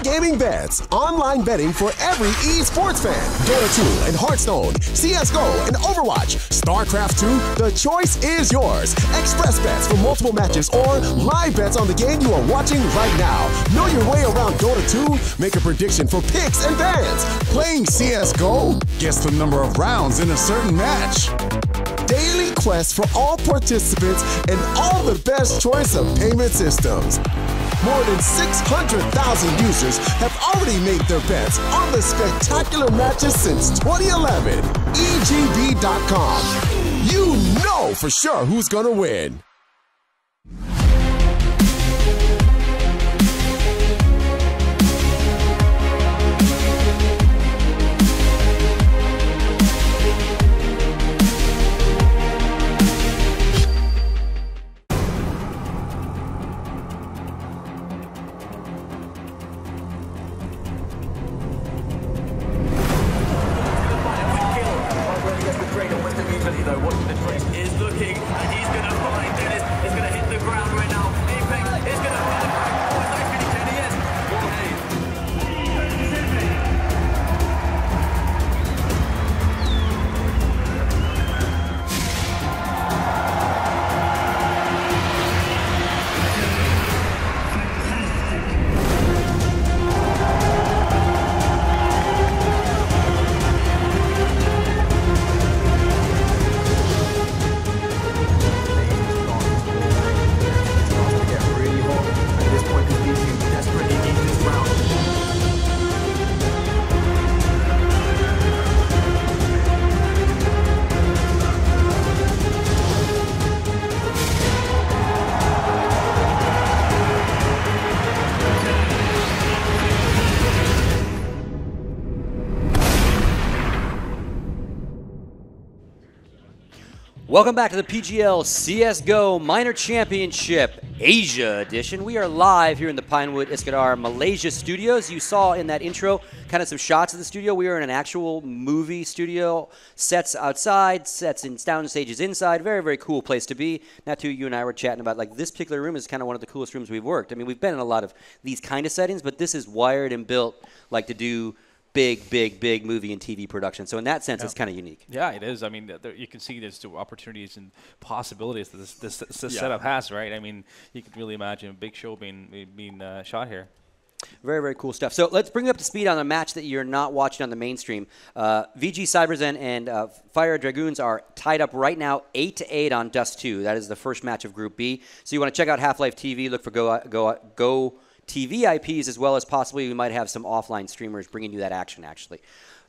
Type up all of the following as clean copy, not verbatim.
gaming bets. Online betting for every esports fan. Dota 2 and Hearthstone, CSGO and Overwatch, StarCraft 2, the choice is yours. Express bets for multiple matches or live bets on the game you are watching right now. Know your way around Dota 2? Make a prediction for picks and bans. Playing CSGO? Guess the number of rounds in a certain match. Daily quest for all participants and all the best choice of payment systems. More than 600,000 users have already made their bets on the spectacular matches since 2011. EGB.com. You know for sure who's gonna win. Welcome back to the PGL CSGO Minor Championship Asia Edition. We are live here in the Pinewood Iskandar Malaysia studios. You saw in that intro kind of some shots of the studio. We are in an actual movie studio. Sets outside, sets in sound stages inside. Very, very cool place to be. Natu, you and I were chatting about, like, this particular room is kind of one of the coolest rooms we've worked. I mean, we've been in a lot of these kind of settings, but this is wired and built like to do big movie and TV production. So in that sense, it's kind of unique. Yeah, it is. I mean, you can see there's opportunities and possibilities that this setup has, right? I mean, you can really imagine a big show being shot here. Very, very cool stuff. So let's bring you up to speed on a match that you're not watching on the mainstream. VG Cyberzen and Fire Dragoons are tied up right now 8-8 on Dust 2. That is the first match of Group B. So you want to check out Half-Life TV, look for Go TV IPs, as well as possibly we might have some offline streamers bringing you that action, actually.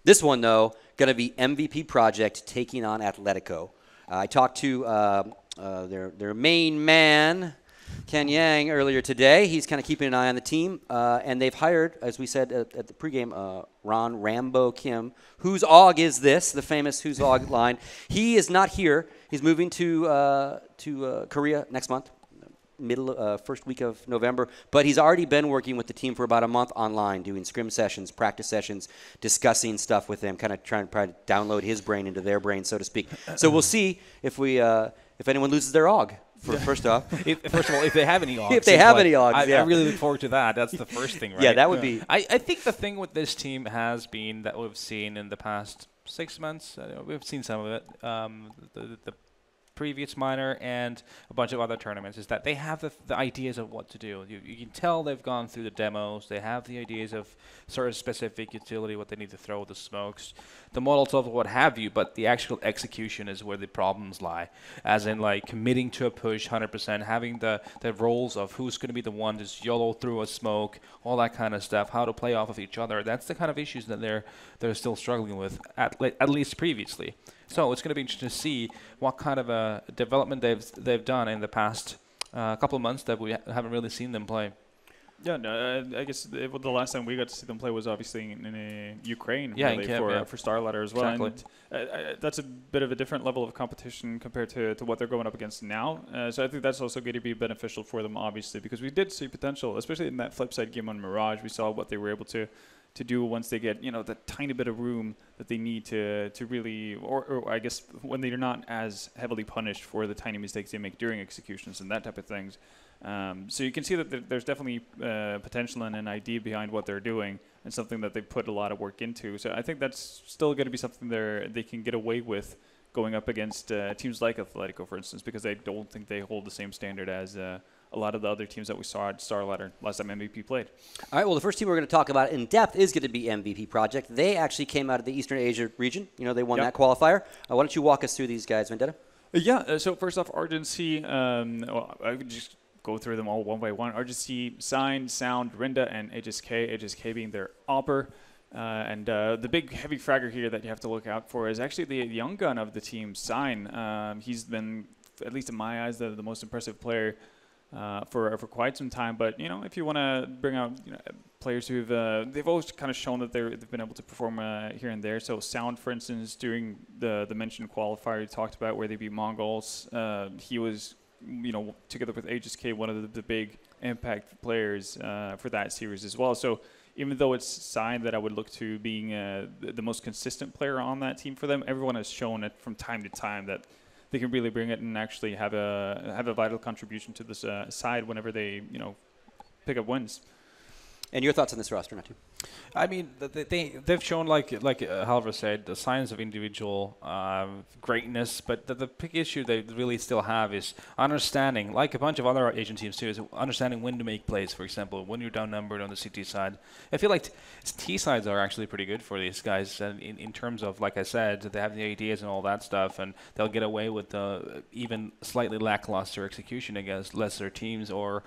This one, though, going to be MVP Project taking on Athletico. I talked to their main man, Ken Yang, earlier today. He's kind of keeping an eye on the team, and they've hired, as we said at the pregame, Ron Rambo Kim. Whose AUG is this? The famous Whose AUG line. He is not here. He's moving to Korea next month. First week of November, but he's already been working with the team for about a month online, doing scrim sessions, practice sessions, discussing stuff with them, kind of trying to download his brain into their brain, so to speak. So we'll see if anyone loses their AUG. First off, first of all, if they have any AUGs. If they have any AUGs, I really look forward to that. That's the first thing, right? Yeah, that would be. I think the thing with this team has been that we've seen in the past 6 months. We've seen some of it. The previous minor and a bunch of other tournaments is that they have the ideas of what to do. You can tell they've gone through the demos. They have the ideas of sort of specific utility, what they need to throw, the smokes, the Molotov, what have you, but the actual execution is where the problems lie, as in like committing to a push 100%, having the roles of who's going to be the one to YOLO through a smoke, all that kind of stuff, how to play off of each other. That's the kind of issues that they're still struggling with, at least previously. So it's going to be interesting to see what kind of a development they've done in the past couple of months that we haven't really seen them play. Yeah, no, I guess the last time we got to see them play was obviously in Ukraine, yeah, really, for Starladder as well. Exactly. And that's a bit of a different level of competition compared to what they're going up against now. So I think that's also going to be beneficial for them, obviously, because we did see potential, especially in that flip side game on Mirage. We saw what they were able to to do once they get, the tiny bit of room that they need to really, or I guess when they're not as heavily punished for the tiny mistakes they make during executions and that type of things. So you can see that there's definitely potential and an idea behind what they're doing and something that they put a lot of work into. So I think that's still going to be something they can get away with going up against teams like Athletico, for instance, because I don't think they hold the same standard as a lot of the other teams that we saw at Star Ladder last time MVP played. All right, well, the first team we're going to talk about in depth is going to be MVP Project. They actually came out of the Eastern Asia region. They won that qualifier. Why don't you walk us through these guys, Vendetta? So first off, RGC, I could just go through them all one by one. RGC, Sign, Sound, Rinda, and HSK. HSK being their AWPer. And the big heavy fragger here that you have to look out for is actually the young gun of the team, Sign. He's been, at least in my eyes, the most impressive player for quite some time. But, if you want to bring out players who've they've always kind of shown that they've been able to perform here and there. So Sound, for instance, during the mentioned qualifier you talked about where they beat Mongols, he was, together with HSK, one of the big impact players for that series as well. So even though it's Sign that I would look to being the most consistent player on that team for them, everyone has shown it from time to time that they can really bring it and actually have a vital contribution to this side whenever they pick up wins. And your thoughts on this roster, Natu? I mean, they've shown, like Halvor said, the signs of individual greatness, but the big issue they really still have is understanding, like a bunch of other Asian teams too, is understanding when to make plays. For example, when you're down-numbered on the CT side. I feel like T sides are actually pretty good for these guys, and in terms of, like I said, they have the ideas and all that stuff, and they'll get away with the even slightly lackluster execution against lesser teams or,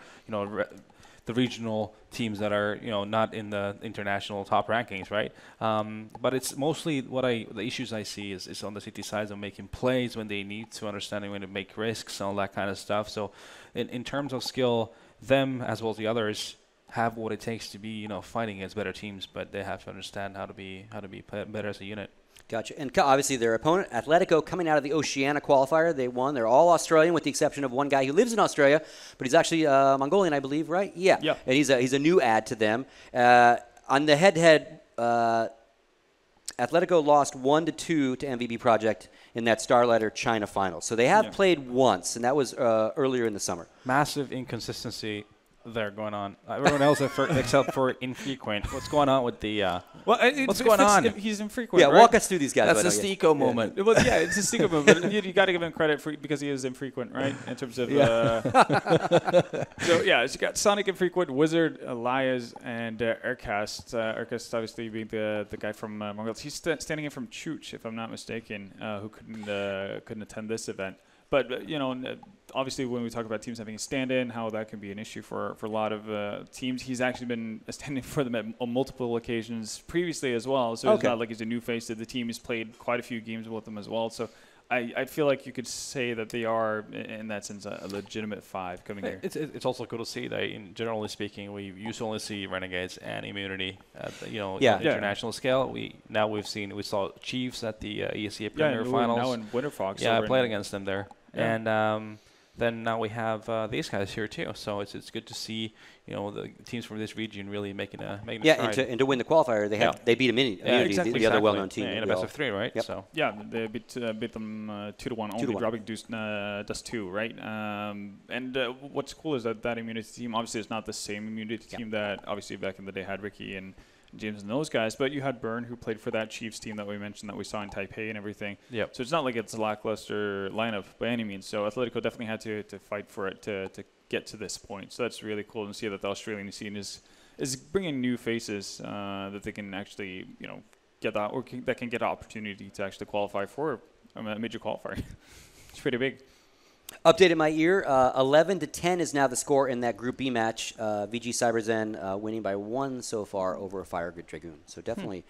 the regional teams that are, not in the international top rankings, right? But it's mostly the issues I see is on the city sides of making plays when they need to, understanding when to make risks, all that kind of stuff. So in terms of skill, them as well as the others have what it takes to be, fighting against better teams, but they have to understand how to be better as a unit. Gotcha. And obviously their opponent, Athletico, coming out of the Oceania qualifier, they won. They're all Australian with the exception of one guy who lives in Australia, but he's actually Mongolian, I believe, right? Yeah. And he's a new add to them. On the head-to-head, Athletico lost 1-2 to MVP Project in that Starlighter China final. So they have played once, and that was earlier in the summer. Massive inconsistency there going on. Everyone else except for Infrequent. What's going on with the what's going on? He's infrequent. Yeah, right? walk us through these guys. That's the Stico moment. Well, yeah, it's a Stico moment. But you got to give him credit because he is infrequent, right? In terms of so you got Sonic infrequent, Wizard, Elias, and Ercast. Ercast obviously being the guy from Mongols. He's standing in from Chooch, if I'm not mistaken, who couldn't attend this event. But, obviously when we talk about teams having a stand-in, how that can be an issue for a lot of teams, he's actually been a stand-in for them on multiple occasions previously as well. So it's not like he's a new face to the team. He's played quite a few games with them as well. So I feel like you could say that they are, in that sense, a legitimate 5 coming here. It's also good to see that, generally speaking, we used to only see Renegades and Immunity at the, on international scale. We saw Chiefs at the ESEA Premier Finals. Now in Winter Fox. Yeah, I played against them there. Yeah. And then now we have these guys here too. So it's good to see, the teams from this region really making a stride. and to win the qualifier, they beat Immunity, the other well-known team. In a best of 3, right? Yep. So they beat them 2-1, only dropping Dust 2, right? And what's cool is that Immunity team, obviously it's not the same Immunity team that obviously back in the day had Ricky and James and those guys, but you had Byrne who played for that Chiefs team that we mentioned that we saw in Taipei and everything. Yep. So it's not like it's a lackluster lineup by any means. So Athletico definitely had to fight for it to get to this point. So that's really cool to see that the Australian scene is bringing new faces that they can actually get that that can get an opportunity to actually qualify for a major qualifier. It's pretty big. Update in my ear, 11-10 is now the score in that Group B match. VG Cyberzen winning by 1 so far over Fire Good Dragoon. So definitely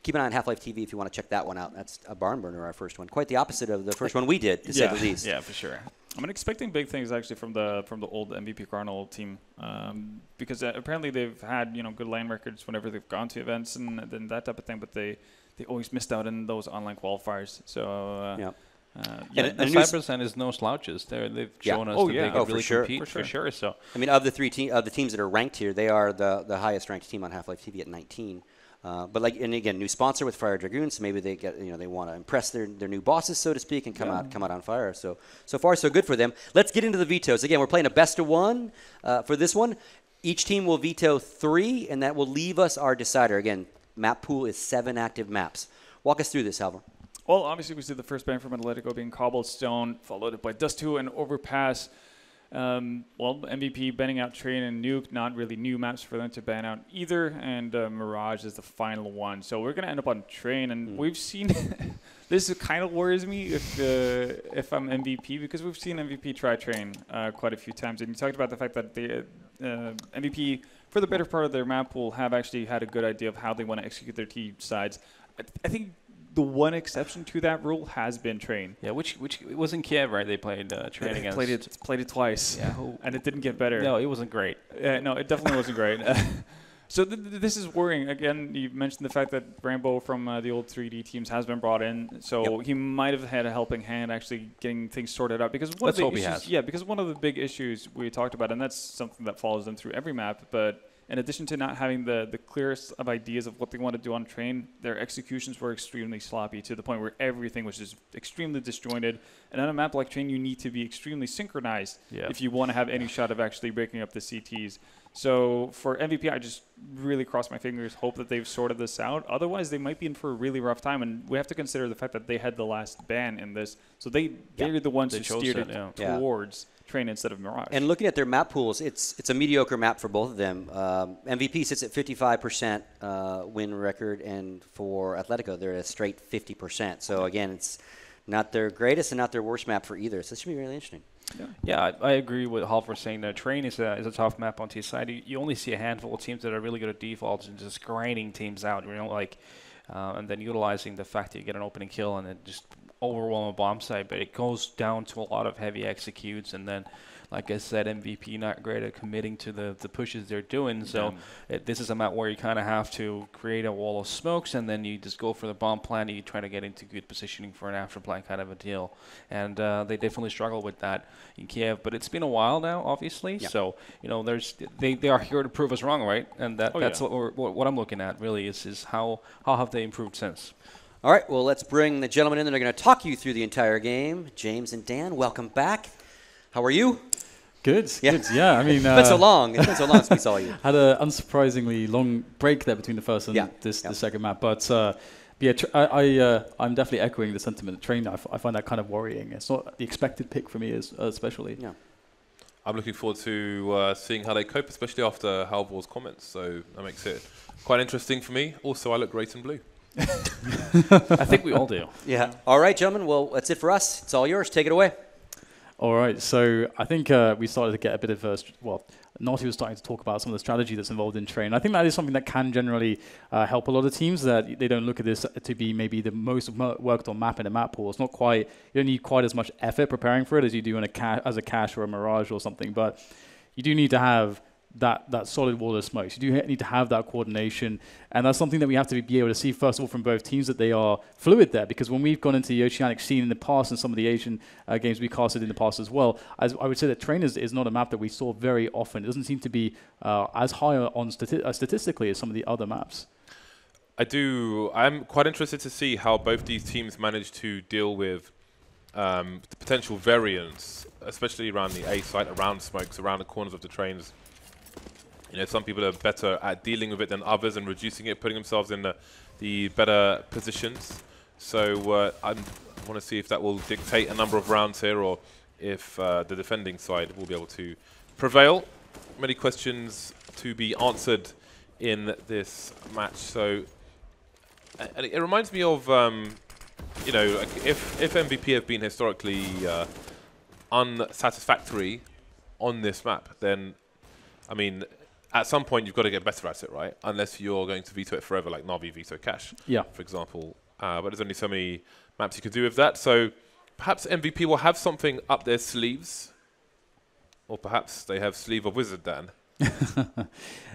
keep an eye on Half-Life TV if you want to check that one out. That's a barn burner, our first one. Quite the opposite of the first one we did, to say the least. Yeah, for sure. I'm expecting big things actually from the old MVP Cardinal team because apparently they've had good lane records whenever they've gone to events and that type of thing, but they always missed out in those online qualifiers. So Yeah, and Cyprus is no slouches. They've shown us that they can really compete for sure. So I mean, of the teams that are ranked here, they are the highest ranked team on Half-Life TV at 19. But and again, new sponsor with Fire Dragoons, so maybe they they want to impress their new bosses, so to speak, and come out on fire. So far so good for them. Let's get into the vetoes. Again, we're playing a best of one for this one. Each team will veto 3, and that will leave us our decider. Again, map pool is 7 active maps. Walk us through this, Halvor. Well, obviously we see the first ban from Athletico being Cobblestone, followed by Dust 2 and Overpass. MVP banning out Train and Nuke, not really new maps for them to ban out either, and Mirage is the final one. So we're going to end up on Train, and we've seen, this kind of worries me if I'm MVP, because we've seen MVP try Train quite a few times, and you talked about the fact that the MVP, for the better part of their map pool, have actually had a good idea of how they want to execute their team sides. I think the one exception to that rule has been Train. Yeah, which it was in Kiev, right? They played Train against. Played it twice. Yeah, and it didn't get better. No, it wasn't great. No, it definitely wasn't great. So this is worrying. Again, you mentioned the fact that Rambo from the old 3D teams has been brought in, so he might have had a helping hand actually getting things sorted out. Because one of the issues, because one of the big issues we talked about, and that's something that follows them through every map, but in addition to not having the clearest of ideas of what they want to do on Train, their executions were extremely sloppy to the point where everything was just extremely disjointed. And on a map like Train, you need to be extremely synchronized if you want to have any shot of actually breaking up the CTs. So for MVP, I just really cross my fingers, hope that they've sorted this out. Otherwise, they might be in for a really rough time. And we have to consider the fact that they had the last ban in this. So they're the ones who steered it towards Train instead of Mirage. And looking at their map pools, it's a mediocre map for both of them. MVP sits at 55% win record, and for Athletico, they're at a straight 50%. So again, it's not their greatest and not their worst map for either. So this should be really interesting. Yeah, I agree with Halvor saying that Train is a tough map on T side. You only see a handful of teams that are really good at defaults and just grinding teams out, and then utilizing the fact that you get an opening kill and then just overwhelm a bomb site. But it goes down to a lot of heavy executes, and then, like I said, MVP not great at committing to the pushes they're doing. So this is a map where you kind of have to create a wall of smokes, and then you just go for the bomb plan, and you try to get into good positioning for an after plan kind of a deal. And they definitely struggle with that in Kiev. But it's been a while now, obviously. Yeah. So they are here to prove us wrong, right? And that's what I'm looking at really is how have they improved since. All right, well, let's bring the gentlemen in that are going to talk you through the entire game. James and Dan, welcome back. How are you? Good. Yeah, I mean... It's been so long. It's been so long since we saw you. Had an unsurprisingly long break there between the first and the second map. But I'm definitely echoing the sentiment. Train, I find that kind of worrying. It's not the expected pick for me, especially. Yeah. I'm looking forward to seeing how they cope, especially after Halvor's comments. So that makes it quite interesting for me. Also, I look great in blue. I think we all do. Yeah. All right, gentlemen. Well, that's it for us. It's all yours. Take it away. All right. So I think we started to get a bit of Naughty was starting to talk about some of the strategy that's involved in Train. I think that is something that can generally help a lot of teams, that they don't look at this to be maybe the most worked on map in a map pool. It's not quite, you don't need quite as much effort preparing for it as you do in as a Cache or a Mirage or something, but you do need to have that solid wall of smokes. You do need to have that coordination, and that's something that we have to be able to see, first of all, from both teams, that they are fluid there, because when we've gone into the oceanic scene in the past and some of the Asian games we casted in the past as well, as I would say that Train is not a map that we saw very often. It doesn't seem to be as high on statistically as some of the other maps. I'm quite interested to see how both these teams manage to deal with the potential variance, especially around the A site, around smokes, around the corners of the trains. You know, some people are better at dealing with it than others and reducing it, putting themselves in the better positions. So I want to see if that will dictate a number of rounds here, or if the defending side will be able to prevail. Many questions to be answered in this match. So it reminds me of, you know, like if MVP have been historically unsatisfactory on this map, then, I mean, at some point you've got to get better at it, right? Unless you're going to veto it forever, like Na'Vi veto Cache, for example. But there's only so many maps you could do with that. So perhaps MVP will have something up their sleeves, or perhaps they have sleeve of Wizard Dan.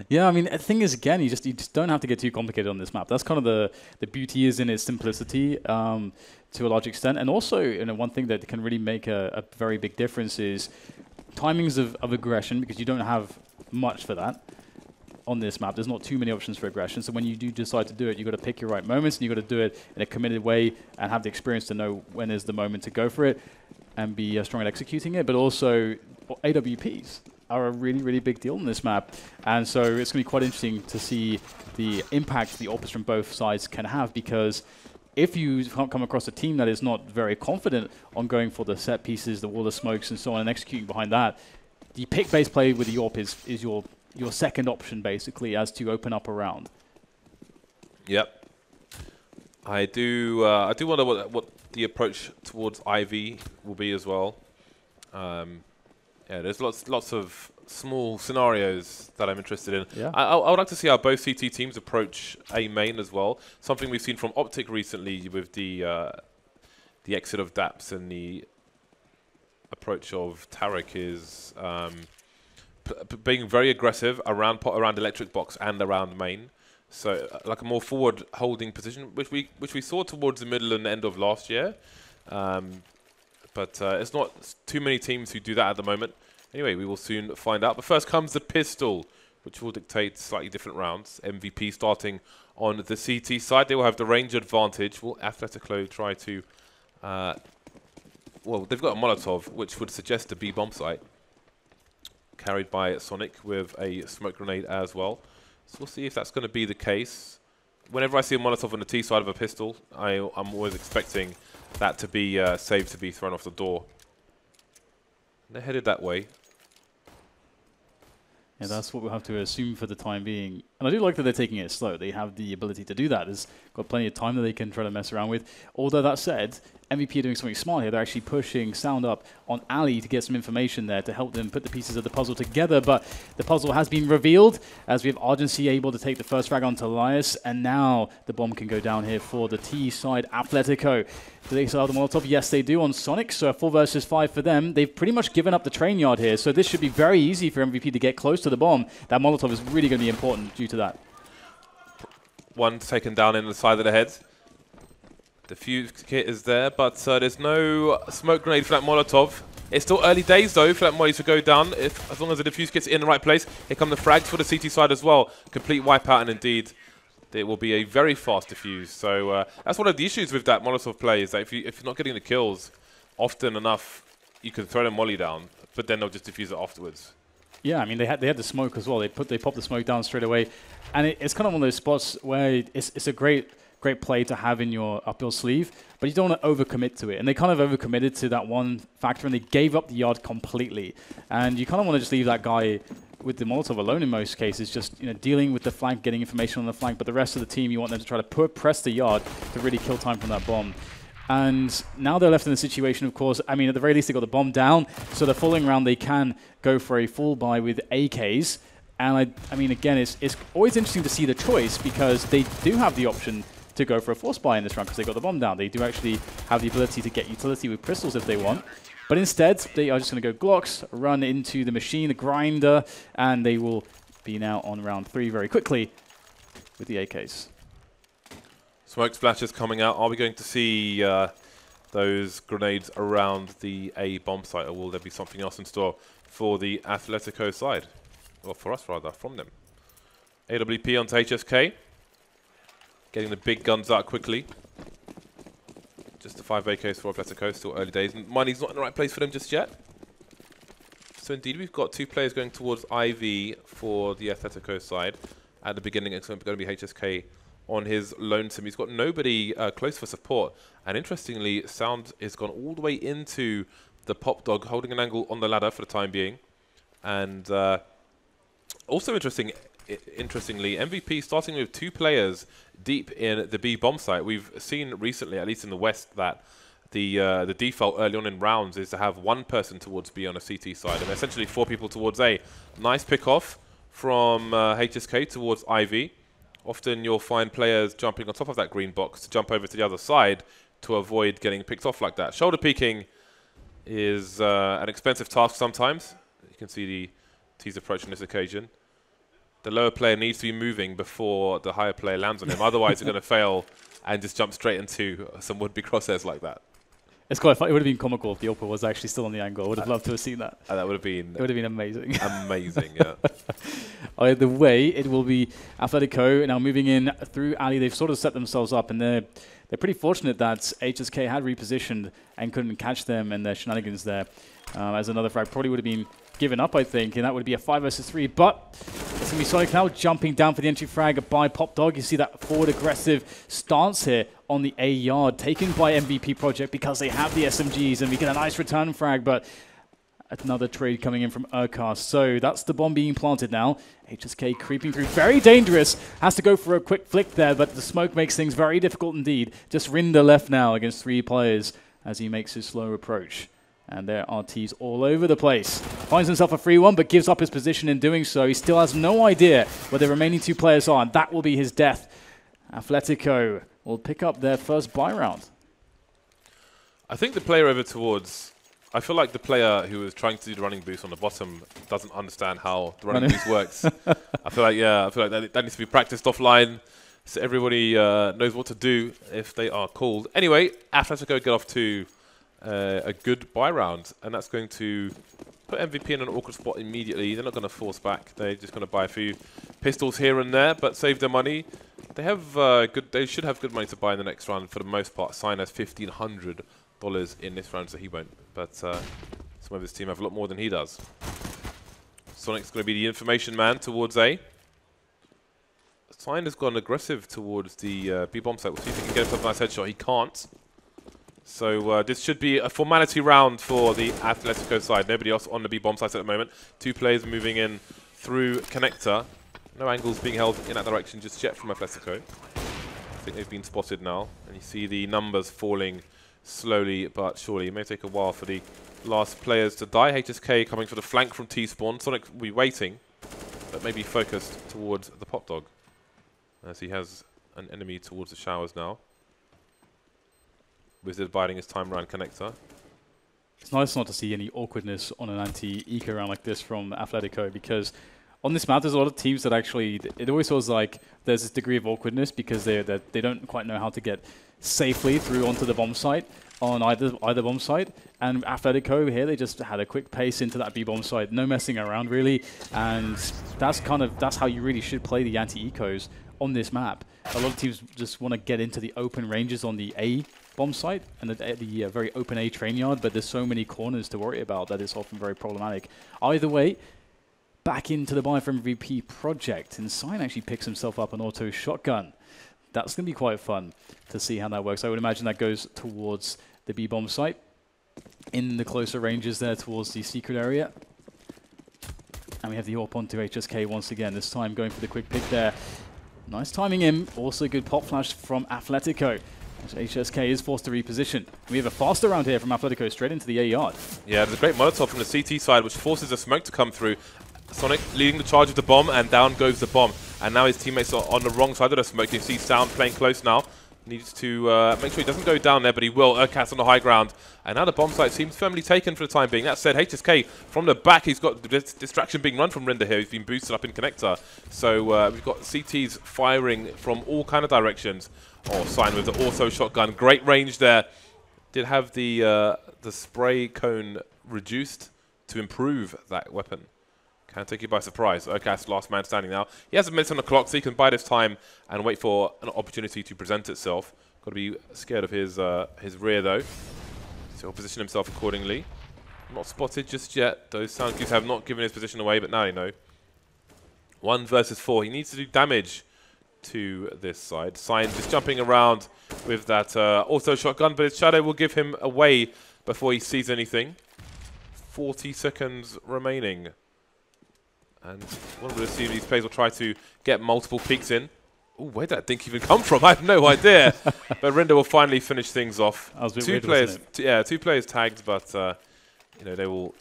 Yeah, I mean, the thing is, again, you just don't have to get too complicated on this map. That's kind of the beauty is in its simplicity to a large extent. And also, one thing that can really make a very big difference is timings of aggression, because you don't have much for that on this map. There's not too many options for aggression. So when you do decide to do it, you've got to pick your right moments, and you've got to do it in a committed way and have the experience to know when is the moment to go for it and be strong at executing it. But also, AWPs are a really, really big deal on this map. And so it's going to be quite interesting to see the impact the AWPers from both sides can have, because if you come across a team that is not very confident on going for the set pieces, the wall of smokes and so on, and executing behind that, the pick-based play with the AWP is your second option, basically, as to open up a round. Yep. I do wonder what the approach towards Ivy will be as well. Yeah, there's lots of small scenarios that I'm interested in. Yeah. I would like to see how both CT teams approach A main as well. Something we've seen from Optic recently with the exit of Daps and the approach of Tarek is being very aggressive around electric box and around main. So like a more forward holding position, which we saw towards the middle and end of last year. But it's not too many teams who do that at the moment. Anyway, we will soon find out. But first comes the pistol, which will dictate slightly different rounds. MVP starting on the CT side. They will have the range advantage. Will Athletico try to... well, they've got a Molotov, which would suggest a B bomb site. Carried by Sonic with a smoke grenade as well. So we'll see if that's going to be the case. Whenever I see a Molotov on the T side of a pistol, I'm always expecting that to be saved to be thrown off the door. They're headed that way. Yeah, that's what we'll have to assume for the time being. And I do like that they're taking it slow. They have the ability to do that. There's got plenty of time that they can try to mess around with. Although that said, MVP are doing something smart here. They're actually pushing Sound up on Ali to get some information there to help them put the pieces of the puzzle together. But the puzzle has been revealed as we have Argency able to take the first frag onto Elias. And now the bomb can go down here for the T side Athletico. Do they still have the Molotov? Yes, they do on Sonic. So a 4 versus 5 for them. They've pretty much given up the train yard here. So this should be very easy for MVP to get close to the bomb. That Molotov is really going to be important due to that. One taken down in the side of the head. The fuse kit is there, but there's no smoke grenade for that Molotov. It's still early days, though, for that Molly to go down, as long as the defuse kit's in the right place. Here come the frags for the CT side as well. Complete wipeout, and indeed, it will be a very fast defuse. So that's one of the issues with that Molotov play, is that if you're not getting the kills often enough, you can throw the Molly down, but then they'll just defuse it afterwards. Yeah, I mean, they had the smoke as well. They popped the smoke down straight away. And it's kind of one of those spots where it's a great play to have in up your sleeve, but you don't want to overcommit to it. And they kind of overcommitted to that one factor, and they gave up the yard completely. And you kind of want to just leave that guy with the Molotov alone in most cases, just dealing with the flank, getting information on the flank. But the rest of the team, you want them to try to press the yard to really kill time from that bomb. And now they're left in the situation, of course. I mean, at the very least, they got the bomb down. So the following round, they can go for a full buy with AKs. And I mean, again, it's always interesting to see the choice, because they do have the option to go for a force buy in this round because they got the bomb down. They do actually have the ability to get utility with pistols if they want. But instead, they are just going to go Glocks, run into the machine, the grinder, and they will be now on round 3 very quickly with the AKs. Smoke splashes coming out. Are we going to see those grenades around the A bomb site, or will there be something else in store for the Athletico side? Well, for us, rather, from them. AWP onto HSK. Getting the big guns out quickly. Just the 5 AKs for Athletico, still early days. Money's not in the right place for them just yet. So indeed, we've got 2 players going towards IV for the Athletico side. At the beginning, it's going to be HSK on his lonesome. He's got nobody close for support. And interestingly, Sound has gone all the way into the Pop Dog, holding an angle on the ladder for the time being. And also interestingly, MVP starting with 2 players deep in the B bomb site. We've seen recently, at least in the West, that the default early on in rounds is to have 1 person towards B on a CT side, and essentially 4 people towards A. Nice pick off from HSK towards IV. Often you'll find players jumping on top of that green box to jump over to the other side to avoid getting picked off like that. Shoulder peeking is an expensive task sometimes. You can see T's approach on this occasion. The lower player needs to be moving before the higher player lands on him. Otherwise, they're going to fail and just jump straight into some would-be crosshairs like that. It's quite fun. It would have been comical if the Oppo was actually still on the angle. I would have loved to have seen that. That would have been... It would have been amazing. Amazing, yeah. Either way, it will be Athletico now moving in through Ali. They've sort of set themselves up, and they're pretty fortunate that HSK had repositioned and couldn't catch them and their shenanigans there. As another frag probably would have been given up, I think, and that would be a 5 versus 3. But it's going to be Sonic now jumping down for the entry frag by Pop Dog. You see that forward aggressive stance here on the A yard, taken by MVP Project because they have the SMGs, and we get a nice return frag, but another trade coming in from Urcast. So that's the bomb being planted now. HSK creeping through, very dangerous. Has to go for a quick flick there, but the smoke makes things very difficult indeed. Just Rinder left now against 3 players as he makes his slow approach. And there are T's all over the place. Finds himself a free one, but gives up his position in doing so. He still has no idea where the remaining 2 players are, and that will be his death. Athletico will pick up their first buy round. I think the player over towards... I feel like the player who was trying to do the running boost on the bottom doesn't understand how the running boost works. I feel like that needs to be practiced offline so everybody knows what to do if they are called. Anyway, Athletico get off to a good buy round, and that's going to put MVP in an awkward spot immediately. They're not going to force back. They're just going to buy a few pistols here and there, but save their money. They have They should have good money to buy in the next round for the most part. Sign has $1,500 in this round, so he won't. But some of his team have a lot more than he does. Sonic's going to be the information man towards A. Sign has gone aggressive towards the B bomb site. We'll see if he can get himself a nice headshot. He can't. So this should be a formality round for the Athletico side. Nobody else on the B bomb site at the moment. 2 players moving in through connector. No angles being held in that direction just yet from Athletico. I think they've been spotted now. And you see the numbers falling slowly but surely. It may take a while for the last players to die. HSK coming for the flank from T-spawn. Sonic will be waiting, but maybe focused towards the Pop Dog, as he has an enemy towards the showers now. Wizard biding his time around connector. It's nice not to see any awkwardness on an anti-eco round like this from Athletico, because on this map there's a lot of teams that actually, it always feels like there's this degree of awkwardness because they don't quite know how to get safely through onto the bomb site on either bomb site. And Athletico here, they just had a quick pace into that B bomb site, no messing around really, and that's how you really should play the anti-ecos on this map. A lot of teams just want to get into the open ranges on the A bomb site and the very open A train yard, but there's so many corners to worry about that it's often very problematic. Either way, back into the buy from MVP Project, and Sign actually picks himself up an auto shotgun. That's going to be quite fun to see how that works. I would imagine that goes towards the B bomb site in the closer ranges there towards the secret area. And we have the AWP onto HSK once again, this time going for the quick pick there. Nice timing in, also good pop flash from Athletico. As HSK is forced to reposition. We have a faster round here from Athletico straight into the A yard. Yeah, there's a great Molotov from the CT side which forces the smoke to come through. Sonic leading the charge of the bomb, and down goes the bomb. And now his teammates are on the wrong side of the smoke. You see Sound playing close now. Needs to make sure he doesn't go down there, but he will. Urcast on the high ground. And now the bomb site seems firmly taken for the time being. That said, HSK from the back, he's got the distraction being run from Rinder here. He's been boosted up in connector. So we've got CTs firing from all kind of directions. Oh, Sign with the auto shotgun. Great range there. Did have the spray cone reduced to improve that weapon. Can take you by surprise. Urcast, last man standing now. He has a minute on the clock, so he can bide his time and wait for an opportunity to present itself. Got to be scared of his rear, though. So he'll position himself accordingly. Not spotted just yet. Those sound cues have not given his position away, but now you know. 1 versus 4. He needs to do damage to this side. Sign just jumping around with that auto shotgun, but his shadow will give him away before he sees anything. 40 seconds remaining. And one would assume these players will try to get multiple peeks in. Ooh, where'd that dink even come from? I have no idea. But Rinder will finally finish things off. Two players tagged, but you know, they will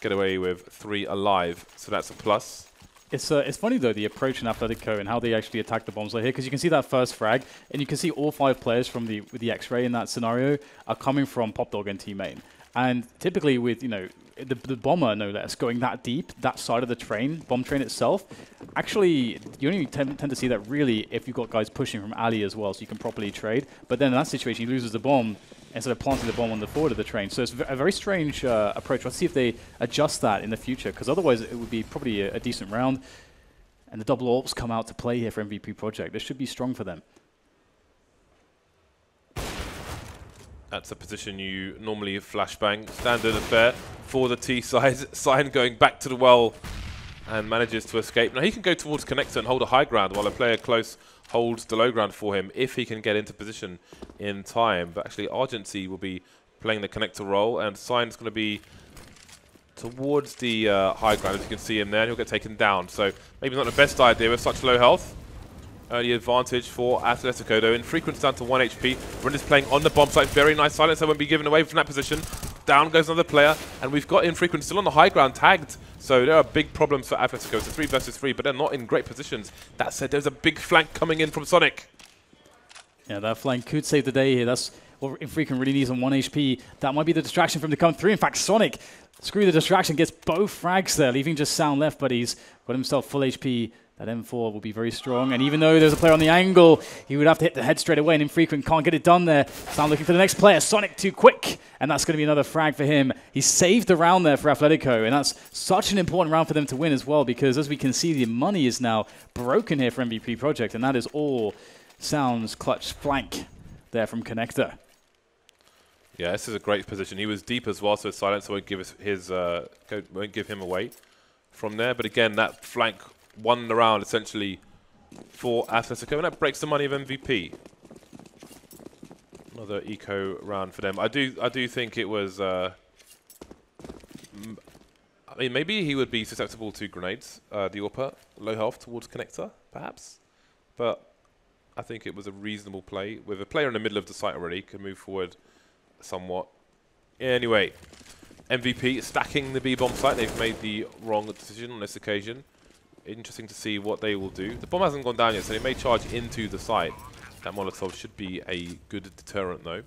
get away with 3 alive, so that's a plus. It's funny though, the approach in Athletico and how they actually attack the bombs like here, because you can see that first frag, and you can see all 5 players from the X-ray in that scenario are coming from Pop Dog and T-Main. And typically with, you know, the bomber, no less, going that deep, that side of the train, bomb train itself, actually, you only tend to see that really if you've got guys pushing from alley as well, so you can properly trade. But then in that situation, he loses the bomb instead of planting the bomb on the forward of the train. So it's a very strange approach. Let's see if they adjust that in the future, because otherwise it would be probably a decent round. And the double AWPs come out to play here for MVP Project. This should be strong for them. That's a position you normally flashbang. Standard affair for the T side. Sign going back to the well and manages to escape. Now he can go towards connector and hold a high ground while a player close holds the low ground for him if he can get into position in time. But actually Argency will be playing the connector role, and Sign's going to be towards the high ground. As you can see him there, and he'll get taken down. So maybe not the best idea with such low health. Early advantage for Athletico, though. Infrequent's down to 1 HP. Rinda's playing on the bomb site. Very nice silence. That won't be given away from that position. Down goes another player. And we've got Infrequent still on the high ground, tagged. So there are big problems for Athletico. It's a 3 versus 3, but they're not in great positions. That said, there's a big flank coming in from Sonic. Yeah, that flank could save the day here. That's what Infrequent really needs on 1 HP. That might be the distraction for him to come through. In fact, Sonic, screw the distraction, gets both frags there, leaving just Sound left, but he's got himself full HP. That M4 will be very strong, and even though there's a player on the angle, he would have to hit the head straight away, and Infrequent can't get it done there. Sound looking for the next player. Sonic too quick, and that's going to be another frag for him. He saved the round there for Athletico, and that's such an important round for them to win as well, because as we can see, the money is now broken here for MVP Project, and that is all Sound's clutch flank there from Connector. Yeah, this is a great position. He was deep as well, so silence won't give him away from there. But again, that flank won the round essentially for Athletico, and that breaks the money of MVP. Another eco round for them. I do think it was. I mean, maybe he would be susceptible to grenades. The AWPer, low health towards connector, perhaps. But I think it was a reasonable play with a player in the middle of the site already. Could move forward somewhat. Anyway, MVP stacking the B bomb site. They've made the wrong decision on this occasion. Interesting to see what they will do. The bomb hasn't gone down yet, so they may charge into the site. That Molotov should be a good deterrent, though.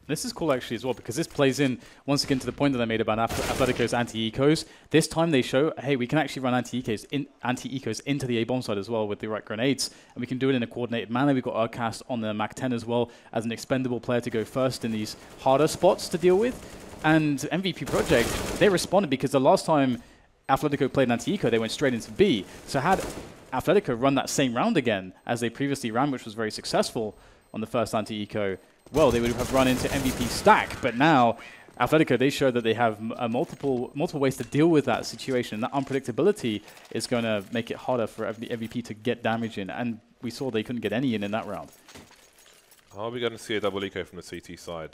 This is cool, actually, as well, because this plays in, once again, to the point that I made about Athletico's anti-ecos. This time they show, hey, we can actually run anti-ecos into the A-bomb side as well with the right grenades, and we can do it in a coordinated manner. We've got Urcast on the Mac 10 as well as an expendable player to go first in these harder spots to deal with. And MVP Project, they responded because the last time Athletico played an anti-eco, they went straight into B. So had Athletico run that same round again as they previously ran, which was very successful on the first anti-eco, well, they would have run into MVP stack. But now, Athletico, they showed that they have multiple ways to deal with that situation. And that unpredictability is going to make it harder for MVP to get damage in. And we saw they couldn't get any in that round. Are we going to see a double eco from the CT side?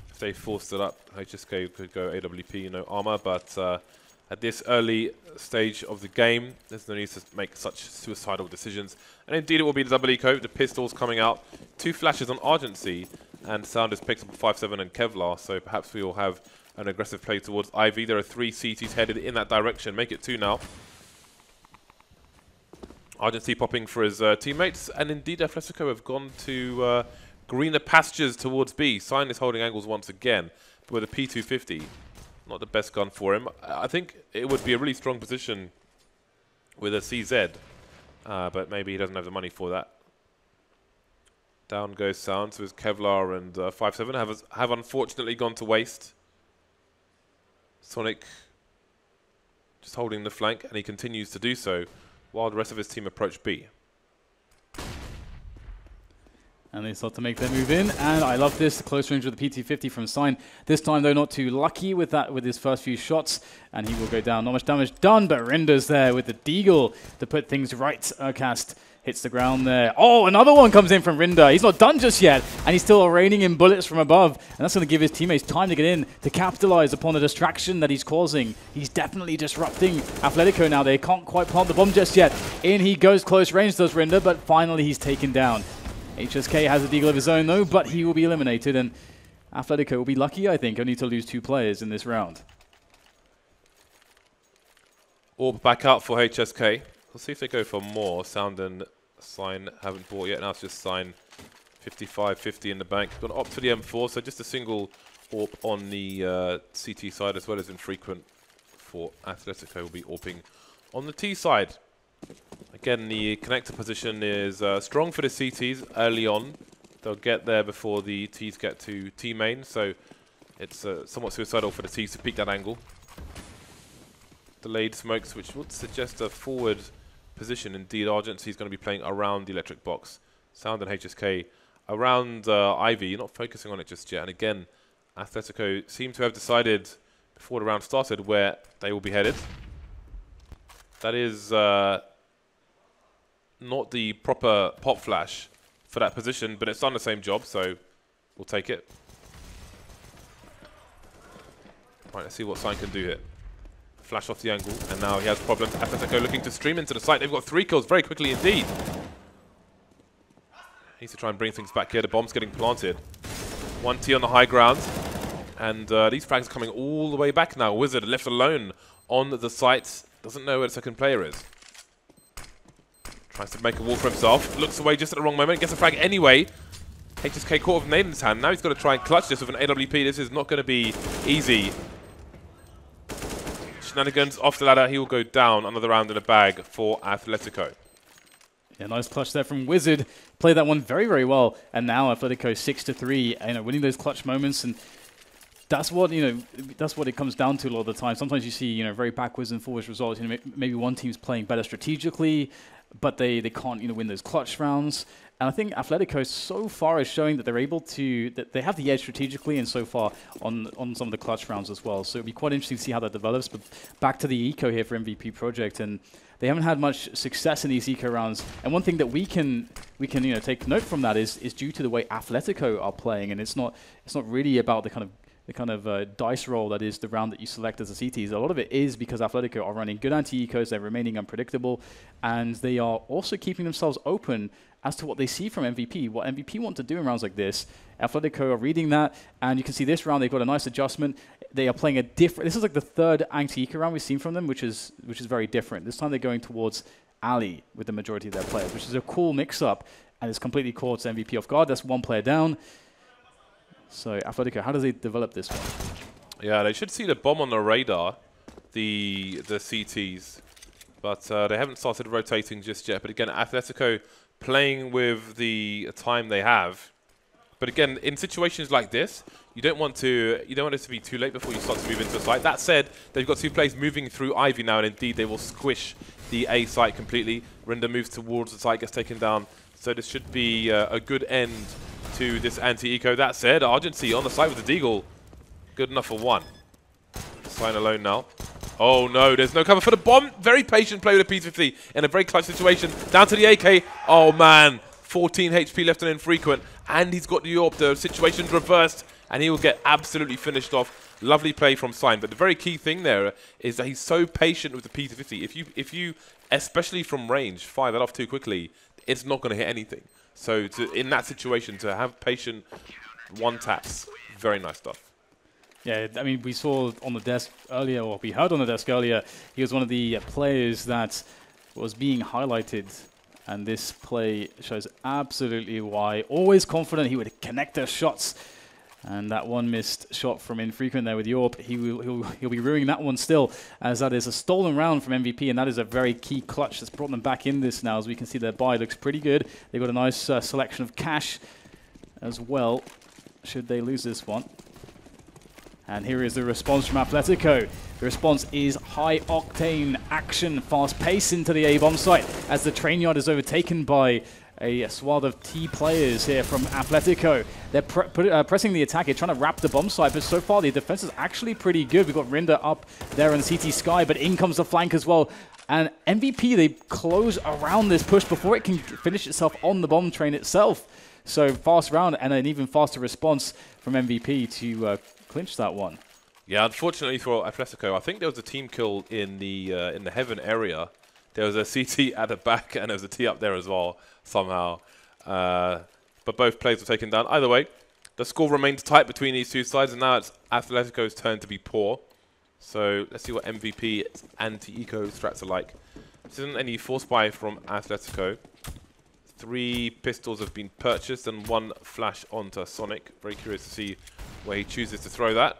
If they forced it up, HSK could go AWP, no armor, but at this early stage of the game, there's no need to make such suicidal decisions. And indeed it will be the double eco, the pistols coming out. 2 flashes on Argency, and Sound has picked up 5-7 and Kevlar, so perhaps we will have an aggressive play towards Ivy. There are 3 CTs headed in that direction. Make it 2 now. Argency popping for his teammates, and indeed Athletico have gone to greener pastures towards B. Sign is holding angles once again, but with a P250. Not the best gun for him. I think it would be a really strong position with a CZ, but maybe he doesn't have the money for that. Down goes Sound, so his Kevlar and 5-7 have unfortunately gone to waste. Sonic just holding the flank, and he continues to do so while the rest of his team approach B. And they start to make their move in, and I love this, close range with the PT50 from Sign. This time, though, not too lucky with that, with his first few shots, and he will go down. Not much damage done, but Rinda's there with the Deagle to put things right. Urcast hits the ground there. Oh, another one comes in from Rinda. He's not done just yet, and he's still raining in bullets from above, and that's going to give his teammates time to get in to capitalize upon the distraction that he's causing. He's definitely disrupting Athletico now. They can't quite plant the bomb just yet. In he goes, close range does Rinda, but finally he's taken down. HSK has a deagle of his own, though, but he will be eliminated, and Athletico will be lucky, I think, only to lose 2 players in this round. Orb back out for HSK. We'll see if they go for more. Sound and Sign haven't bought yet. Now it's just Sign 55-50 in the bank. Going to opt for the M4, so just a single AWP on the CT side as well as infrequent for Athletico will be AWPing on the T side. Again, the connector position is strong for the CTs early on. They'll get there before the Ts get to T main, so it's somewhat suicidal for the Ts to peek that angle. Delayed smokes, which would suggest a forward position. Indeed, Argency is going to be playing around the electric box. Sound and HSK around Ivy. You're not focusing on it just yet. And again, Athletico seem to have decided before the round started where they will be headed. That is not the proper pop flash for that position, but it's done the same job, so we'll take it. Right, let's see what Sign can do here. Flash off the angle, and now he has problems. Athletico looking to stream into the site. They've got 3 kills very quickly indeed. Needs to try and bring things back here. The bomb's getting planted. 1T on the high ground. And these frags are coming all the way back now. Wizard left alone on the site. Doesn't know where the second player is. Tries to make a wall for himself. Looks away just at the wrong moment. Gets a frag anyway. HSK caught with a nade in his hand. Now he's got to try and clutch this with an AWP. This is not going to be easy. Shenanigans off the ladder. He will go down. Another round in the bag for Athletico. Yeah, nice clutch there from Wizard. Played that one very, very well. And now Athletico 6-3, winning those clutch moments. And that's what, that's what it comes down to a lot of the time. Sometimes you see, very backwards and forwards results. Maybe one team's playing better strategically, but they can't, win those clutch rounds. And I think Athletico so far is showing that they're able to, that they have the edge strategically and so far on some of the clutch rounds as well. So it'll be quite interesting to see how that develops. But back to the eco here for MVP Project, and they haven't had much success in these eco rounds. And one thing that we can take note from that is due to the way Athletico are playing, and it's not really about the kind of dice roll that is the round that you select as a CTs. A lot of it is because Athletico are running good anti-ecos, they're remaining unpredictable, and they are also keeping themselves open as to what they see from MVP, what MVP want to do in rounds like this. Athletico are reading that, and you can see this round they've got a nice adjustment. They are playing a different, this is like the third anti-eco round we've seen from them, which is very different. This time they're going towards Ali with the majority of their players, which is a cool mix-up, and it's completely caught MVP off guard. That's one player down. So Athletico, how do they develop this one? Yeah, they should see the bomb on the radar, the CTs, but they haven't started rotating just yet. But again, Athletico playing with the time they have. But again, in situations like this, you don't want it to be too late before you start to move into a site. That said, they've got 2 players moving through Ivy now, and indeed they will squish the A site completely. Rinda moves towards the site, gets taken down. So this should be a good end to this anti-eco. That said, Argency on the side with the Deagle. Good enough for 1. Sign alone now. Oh no, there's no cover for the bomb. Very patient play with a P50 in a very close situation. Down to the AK. Oh man, 14 HP left on infrequent. And he's got the AWP. The situation's reversed. And he will get absolutely finished off. Lovely play from Sign. But the very key thing there is that he's so patient with the P50. If you, especially from range, fire that off too quickly, it's not going to hit anything. So in that situation, to have patient one taps, very nice stuff. Yeah, I mean, we saw on the desk earlier, or we heard on the desk earlier, he was one of the players that was being highlighted. And this play shows absolutely why. Always confident he would connect their shots. And that one missed shot from Infrequent there with Yorp, he'll be ruining that one still, as that is a stolen round from MVP, and that is a very key clutch that's brought them back in this now. As we can see, their buy looks pretty good. They've got a nice selection of cash as well, should they lose this one. And here is the response from Athletico. The response is high-octane action, fast pace into the A-bomb site, as the train yard is overtaken by a swath of T players here from Athletico. They're pressing the attack here, trying to wrap the bomb site, but so far the defense is actually pretty good. We've got Rinda up there on CT Sky, but in comes the flank as well. And MVP, they close around this push before it can finish itself on the bomb train itself. So fast round and an even faster response from MVP to clinch that one. Yeah, unfortunately for Athletico, I think there was a team kill in the Heaven area. There was a CT at the back, and there was a T up there as well, somehow. But both players were taken down. Either way, the score remains tight between these 2 sides, and now it's Athletico's turn to be poor. So let's see what MVP anti-eco strats are like. This isn't any force buy from Athletico. 3 pistols have been purchased, and 1 flash onto Sonic. Very curious to see where he chooses to throw that.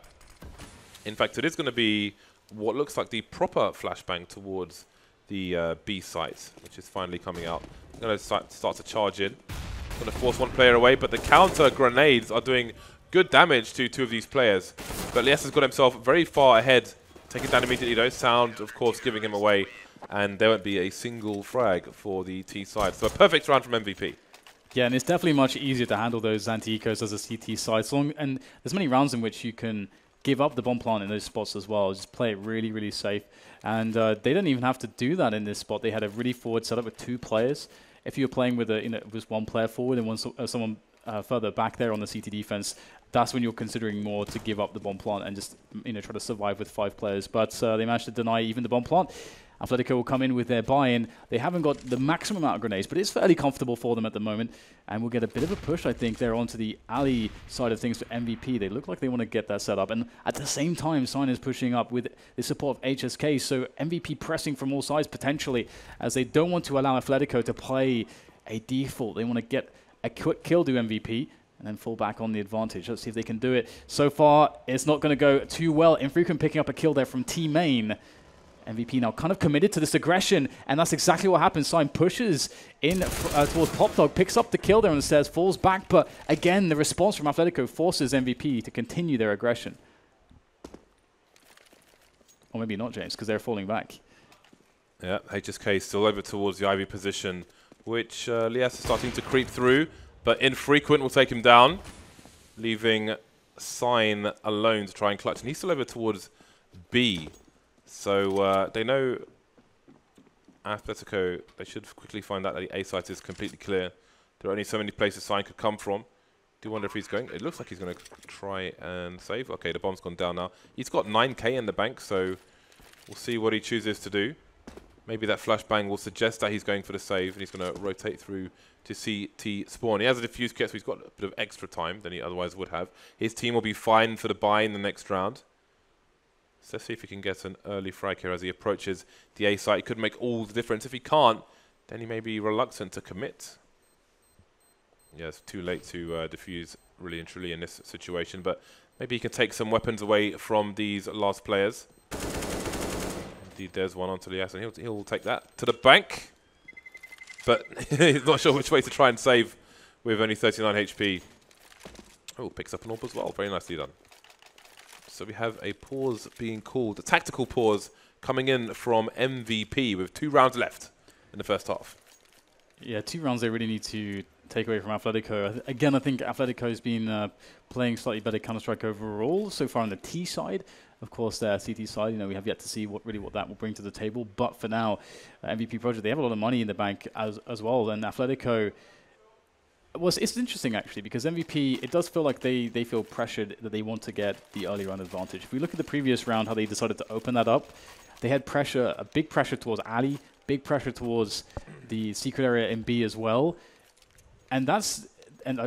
In fact, it is going to be what looks like the proper flashbang towards the B site, which is finally coming out. Going to start to charge in. Going to force one player away, but the counter grenades are doing good damage to 2 of these players. But Lias has got himself very far ahead, taking down immediately though. Sound, of course, giving him away, and there won't be a single frag for the T side. So a perfect round from MVP. Yeah, and it's definitely much easier to handle those anti-ecos as a CT side. And there's many rounds in which you can give up the bomb plant in those spots as well. Just play it really, really safe. And they didn't even have to do that in this spot. They had a really forward setup with 2 players. If you're playing with with 1 player forward and someone further back there on the CT defense, that's when you're considering more to give up the bomb plant and just try to survive with 5 players. But they managed to deny even the bomb plant. Athletico will come in with their buy-in. They haven't got the maximum amount of grenades, but it's fairly comfortable for them at the moment. And we'll get a bit of a push, I think, there onto the alley side of things for MVP. They look like they want to get that set up. And at the same time, Sign is pushing up with the support of HSK. So MVP pressing from all sides potentially, as they don't want to allow Athletico to play a default. They want to get a quick kill to MVP and then fall back on the advantage. Let's see if they can do it. So far, it's not going to go too well. Infrequent picking up a kill there from T-Main. MVP now kind of committed to this aggression, and that's exactly what happens. Sign pushes in towards PopDog, picks up the kill there on the stairs, falls back, but again, the response from Athletico forces MVP to continue their aggression. Or maybe not, James, because they're falling back. Yeah, HSK still over towards the Ivy position, which Lias is starting to creep through, but Infrequent will take him down, leaving Sign alone to try and clutch. And he's still over towards B. So they know Athletico, they should quickly find out that the A site is completely clear. There are only so many places Sign could come from. Do wonder if he's going. It looks like he's going to try and save. Okay, the bomb's gone down now. He's got 9k in the bank, so we'll see what he chooses to do. Maybe that flashbang will suggest that he's going for the save, and he's going to rotate through to CT spawn. He has a diffuse kit, so he's got a bit of extra time than he otherwise would have. His team will be fine for the buy in the next round. So let's see if he can get an early frag here as he approaches the A site. It could make all the difference. If he can't, then he may be reluctant to commit. Yeah, it's too late to defuse really and truly in this situation, but maybe he can take some weapons away from these last players. Indeed, there's one onto Lias, and he'll take that to the bank. But he's not sure which way to try and save with only 39 HP. Oh, picks up an orb as well. Very nicely done. So we have a pause being called, a tactical pause coming in from MVP with 2 rounds left in the first half. Yeah, 2 rounds they really need to take away from Athletico. Again, I think Athletico has been playing slightly better Counter-Strike overall so far on the T side. Of course, their CT side, we have yet to see what that will bring to the table. But for now, MVP Project, they have a lot of money in the bank as well. And Athletico, it's interesting actually, because MVP, it does feel like they feel pressured that they want to get the early round advantage. If we look at the previous round, how they decided to open that up, they had pressure, a big pressure towards Ali, big pressure towards the secret area in B as well. And that's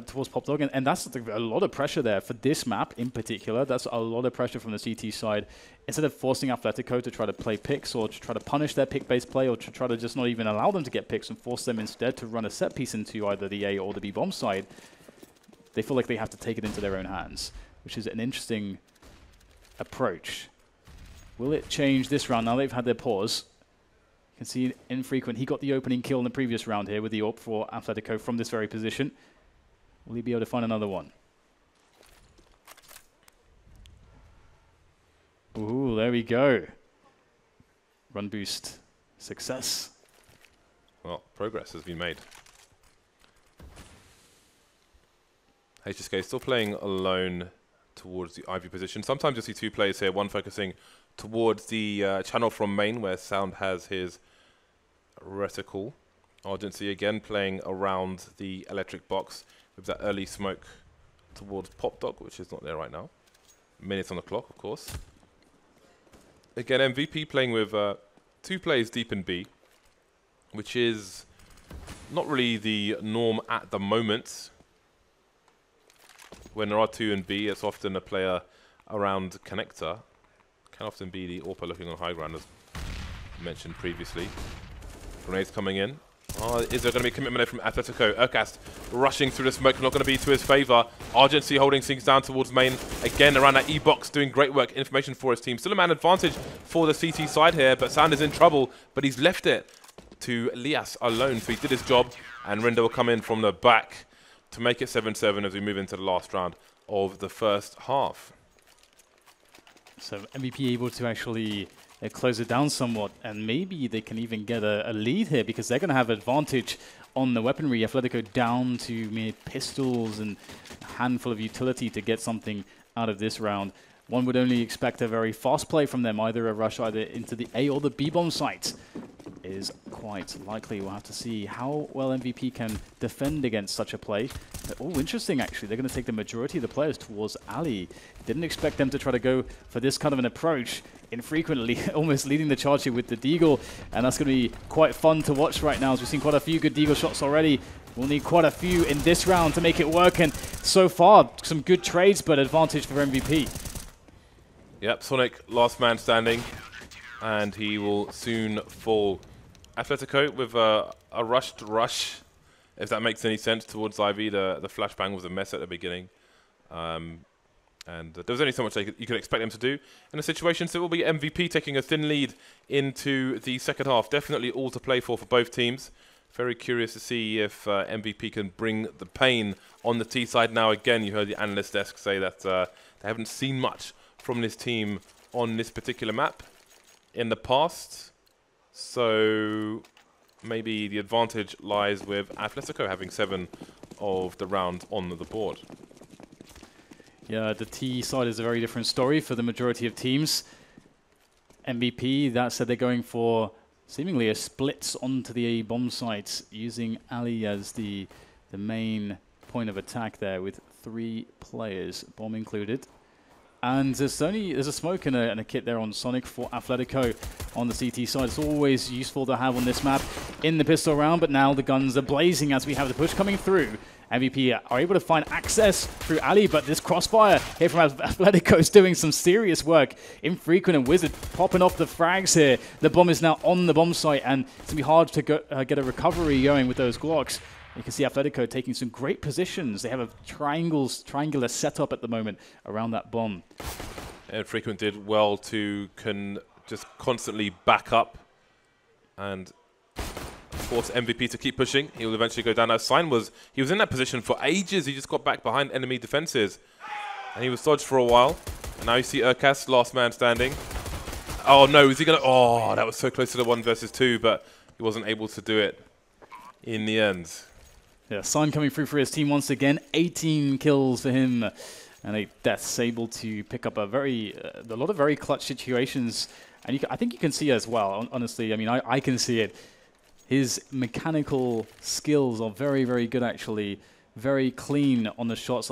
towards PopDog, and that's a lot of pressure there for this map in particular. That's a lot of pressure from the CT side. Instead of forcing Athletico to try to play picks or to try to punish their pick-based play or to try to just not even allow them to get picks and force them instead to run a set piece into either the A or the B bomb side, they feel like they have to take it into their own hands, which is an interesting approach. Will it change this round? Now they've had their pause. You can see Infrequent. He got the opening kill in the previous round here with the AWP for Athletico from this very position. Will he be able to find another one? Ooh, there we go. Run boost. Success. Well, progress has been made. HSK still playing alone towards the Ivy position. Sometimes you'll see 2 players here, one focusing towards the channel from main where Sound has his reticle. Argency again playing around the electric box with that early smoke towards PopDog, which is not there right now. Minutes on the clock, of course. Again, MVP playing with 2 players deep in B, which is not really the norm at the moment. When there are 2 in B, it's often a player around connector. Can often be the AWPer looking on high ground, as mentioned previously. Grenades coming in. Oh, is there going to be a commitment from Athletico? Urkast rushing through the smoke, not going to be to his favour. Argency holding things down towards main. Again, around that E-box, doing great work. Information for his team. Still a man advantage for the CT side here, but Sand is in trouble. But he's left it to Lias alone, so he did his job. And Rinda will come in from the back to make it 7-7 as we move into the last round of the first half. So MVP able to actually close it down somewhat, and maybe they can even get a lead here because they're going to have advantage on the weaponry. Athletico down to mere pistols and a handful of utility to get something out of this round. One would only expect a very fast play from them, either a rush either into the A or the B bomb site is quite likely. We'll have to see how well MVP can defend against such a play. Oh, interesting actually. They're going to take the majority of the players towards Ali. Didn't expect them to try to go for this kind of an approach. Infrequently, almost leading the charge here with the Deagle, and that's going to be quite fun to watch right now as we've seen quite a few good Deagle shots already. We'll need quite a few in this round to make it work, and so far, some good trades, but advantage for MVP. Yep, Sonic, last man standing, and he will soon fall. Atletico with a rushed rush, if that makes any sense, towards IV. The flashbang was a mess at the beginning. And there was only so much you could expect them to do in a situation, so it will be MVP taking a thin lead into the second half. Definitely all to play for both teams. Very curious to see if MVP can bring the pain on the T side. Now, again, you heard the analyst desk say that they haven't seen much from this team on this particular map in the past. So maybe the advantage lies with Athletico having 7 of the round on the board. Yeah, the T side is a very different story for the majority of teams. MVP, that said, they're going for seemingly a split onto the A bomb site, using Ali as the main point of attack there with 3 players, bomb included. And there's a smoke and a kit there on Sonic for Athletico on the CT side. It's always useful to have on this map in the pistol round, but now the guns are blazing as we have the push coming through. MVP are able to find access through Ali, but this crossfire here from Athletico is doing some serious work. Infrequent and Wizard popping off the frags here. The bomb is now on the bomb site, and it's going to be hard to get a recovery going with those Glocks. You can see Athletico taking some great positions. They have a triangular setup at the moment around that bomb. Infrequent did well to just constantly back up and force MVP to keep pushing. He will eventually go down. Now, he was in that position for ages. He just got back behind enemy defenses, and he was dodged for a while. And now you see Urkast, last man standing. Oh no, is he gonna? Oh, that was so close to the 1 versus 2, but he wasn't able to do it in the end. Yeah, Sign coming through for his team once again. 18 kills for him, and a deaths, able to pick up a lot of very clutch situations. And I think you can see as well. Honestly, I mean, I can see it. His mechanical skills are very, very good, actually. Very clean on the shots.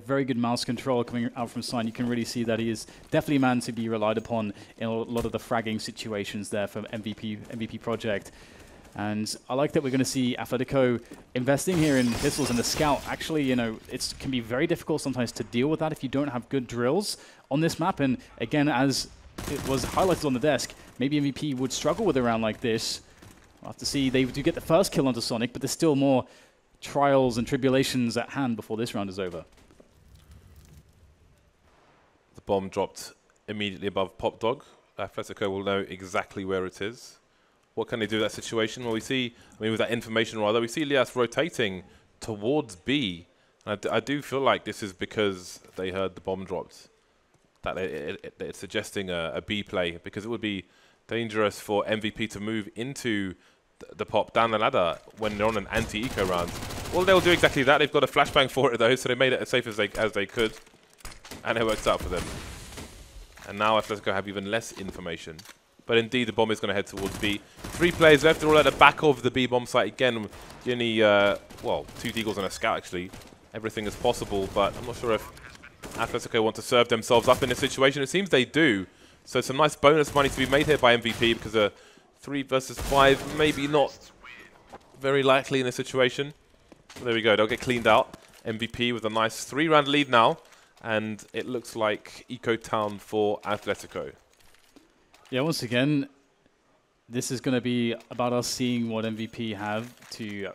Very good mouse control coming out from Sign. You can really see that he is definitely a man to be relied upon in a lot of the fragging situations there for MVP Project. And I like that we're going to see Athletico investing here in pistols and the Scout. Actually, you know, it can be very difficult sometimes to deal with that if you don't have good drills on this map. And again, as it was highlighted on the desk, maybe MVP would struggle with a round like this. We'll have to see. They do get the first kill onto Sonic, but there's still more trials and tribulations at hand before this round is over. The bomb dropped immediately above Pop Dog. Athletico will know exactly where it is. What can they do in that situation? Well, with that information rather, we see Lias rotating towards B. And I do feel like this is because they heard the bomb dropped. That it's suggesting a B play, because it would be dangerous for MVP to move into the pop down the ladder when they're on an anti-eco round. Well, they'll do exactly that. They've got a flashbang for it though, so they made it as safe as they could, and it works out for them. And now Athletico have even less information. But indeed, the bomb is going to head towards B. 3 players left. They're all at the back of the B bomb site again. Only 2 Deagles and a Scout actually. Everything is possible, but I'm not sure if Athletico want to serve themselves up in this situation. It seems they do. So some nice bonus money to be made here by MVP, because a 3 versus 5 maybe not very likely in this situation. So there we go. They'll get cleaned out. MVP with a nice 3-round lead now, and it looks like Eco Town for Athletico. Yeah, once again, this is going to be about us seeing what MVP have to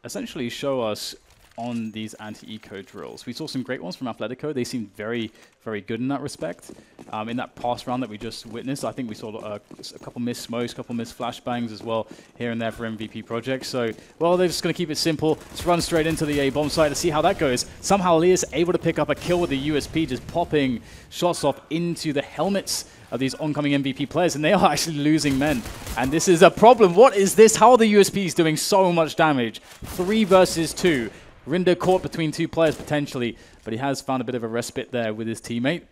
essentially show us on these anti-eco drills. We saw some great ones from Athletico. They seemed very, very good in that respect. In that past round that we just witnessed, I think we saw a couple missed smokes, a couple missed flashbangs as well here and there for MVP projects. So, well, they're just going to keep it simple. Let's run straight into the A bomb site to see how that goes. Somehow Leah's able to pick up a kill with the USP, just popping shots off into the helmets of these oncoming MVP players, and they are actually losing men. And this is a problem. What is this? How are the USPs doing so much damage? 3 versus 2. Rinder caught between 2 players potentially, but he has found a bit of a respite there with his teammate.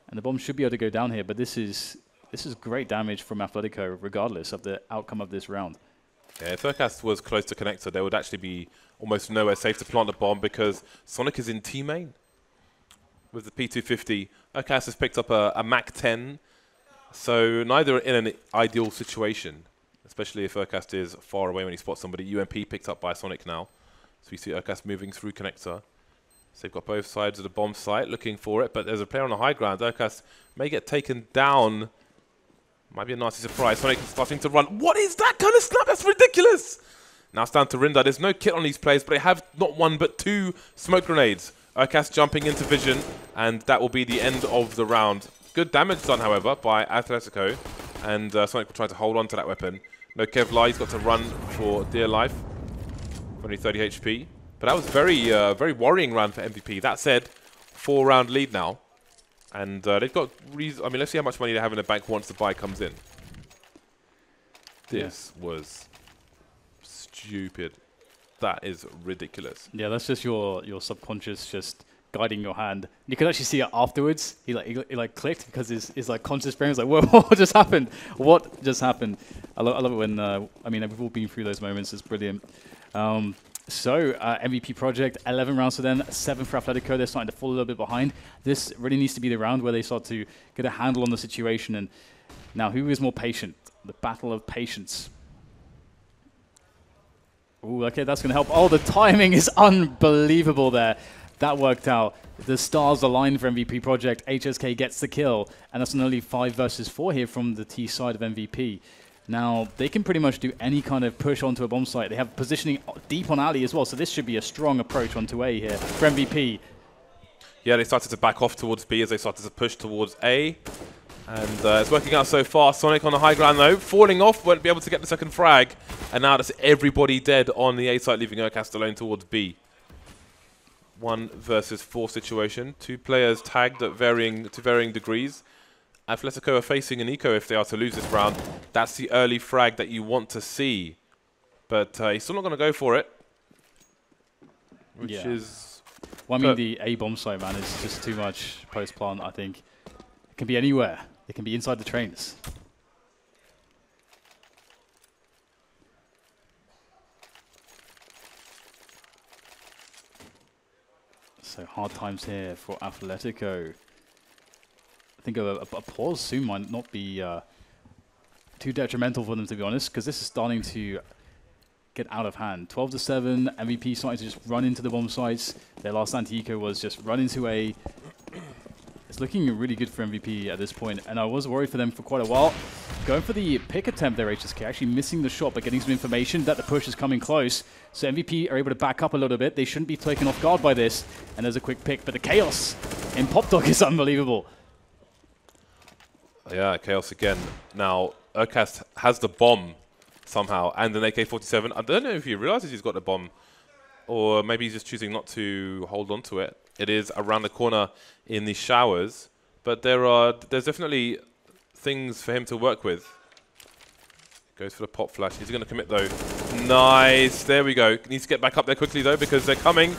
And the bomb should be able to go down here, but this is great damage from Athletico regardless of the outcome of this round. Yeah, if Urcast was close to connector, there would actually be almost nowhere safe to plant the bomb because Sonic is in T-main. With the P250, Urcast has picked up a Mac 10, so neither in an ideal situation, especially if Urcast is far away when he spots somebody. UMP picked up by Sonic now. So we see Urcast moving through connector. So they've got both sides of the bomb site looking for it, but there's a player on the high ground. Urcast may get taken down. Might be a nasty surprise. Sonic starting to run. What is that kind of snap? That's ridiculous. Now it's down to Rinder. There's no kit on these players, but they have not 1 but 2 smoke grenades. Urcast jumping into vision, and that will be the end of the round. Good damage done, however, by Athletico, and Sonic will try to hold on to that weapon. No Kevlar. He's got to run for dear life. Only 30 HP. But that was very worrying round for MVP. That said, 4-round lead now. And they've got reason. I mean, let's see how much money they have in the bank once the buy comes in. This was stupid. That is ridiculous. Yeah, that's just your subconscious just guiding your hand. You can actually see it afterwards. He clicked because his like conscious brain was like, whoa, what just happened? What just happened? I love it when I mean, we've all been through those moments. It's brilliant. So MVP project, 11 rounds for them, 7 for Athletico. They're starting to fall a little bit behind. This really needs to be the round where they start to get a handle on the situation. And now, who is more patient? The battle of patience. Ooh, okay, that's going to help. Oh, the timing is unbelievable there. That worked out. The stars aligned for MVP project. HSK gets the kill, and that's only 5 versus 4 here from the T side of MVP. Now, they can pretty much do any kind of push onto a bomb site. They have positioning deep on alley as well, so this should be a strong approach onto A here for MVP. Yeah, they started to back off towards B as they started to push towards A. And it's working out so far. Sonic on the high ground, though, falling off, won't be able to get the second frag. And now that's everybody dead on the A site, leaving Urcast alone towards B. 1 versus 4 situation. 2 players tagged at varying degrees. Athletico are facing an eco if they are to lose this round. That's the early frag that you want to see. But he's still not going to go for it. Which is... Well, I mean, the A bomb site, man, is just too much post-plant, I think. It can be anywhere. It can be inside the trains. So hard times here for Athletico. I think a pause soon might not be too detrimental for them, to be honest, because this is starting to get out of hand. 12-7, MVP starting to just run into the bomb sites. Their last anti-eco was just run into A. It's looking really good for MVP at this point, and I was worried for them for quite a while. Going for the pick attempt there, HSK, actually missing the shot, but getting some information that the push is coming close. So MVP are able to back up a little bit. They shouldn't be taken off guard by this, and there's a quick pick, but the chaos in Pop Dog is unbelievable. Yeah, chaos again. Now, Urcast has the bomb somehow, and an AK-47. I don't know if he realizes he's got the bomb, or maybe he's just choosing not to hold on to it. It is around the corner in the showers, but there's definitely things for him to work with. Goes for the pop flash. He's going to commit, though. Nice. There we go. Needs to get back up there quickly, though, because they're coming.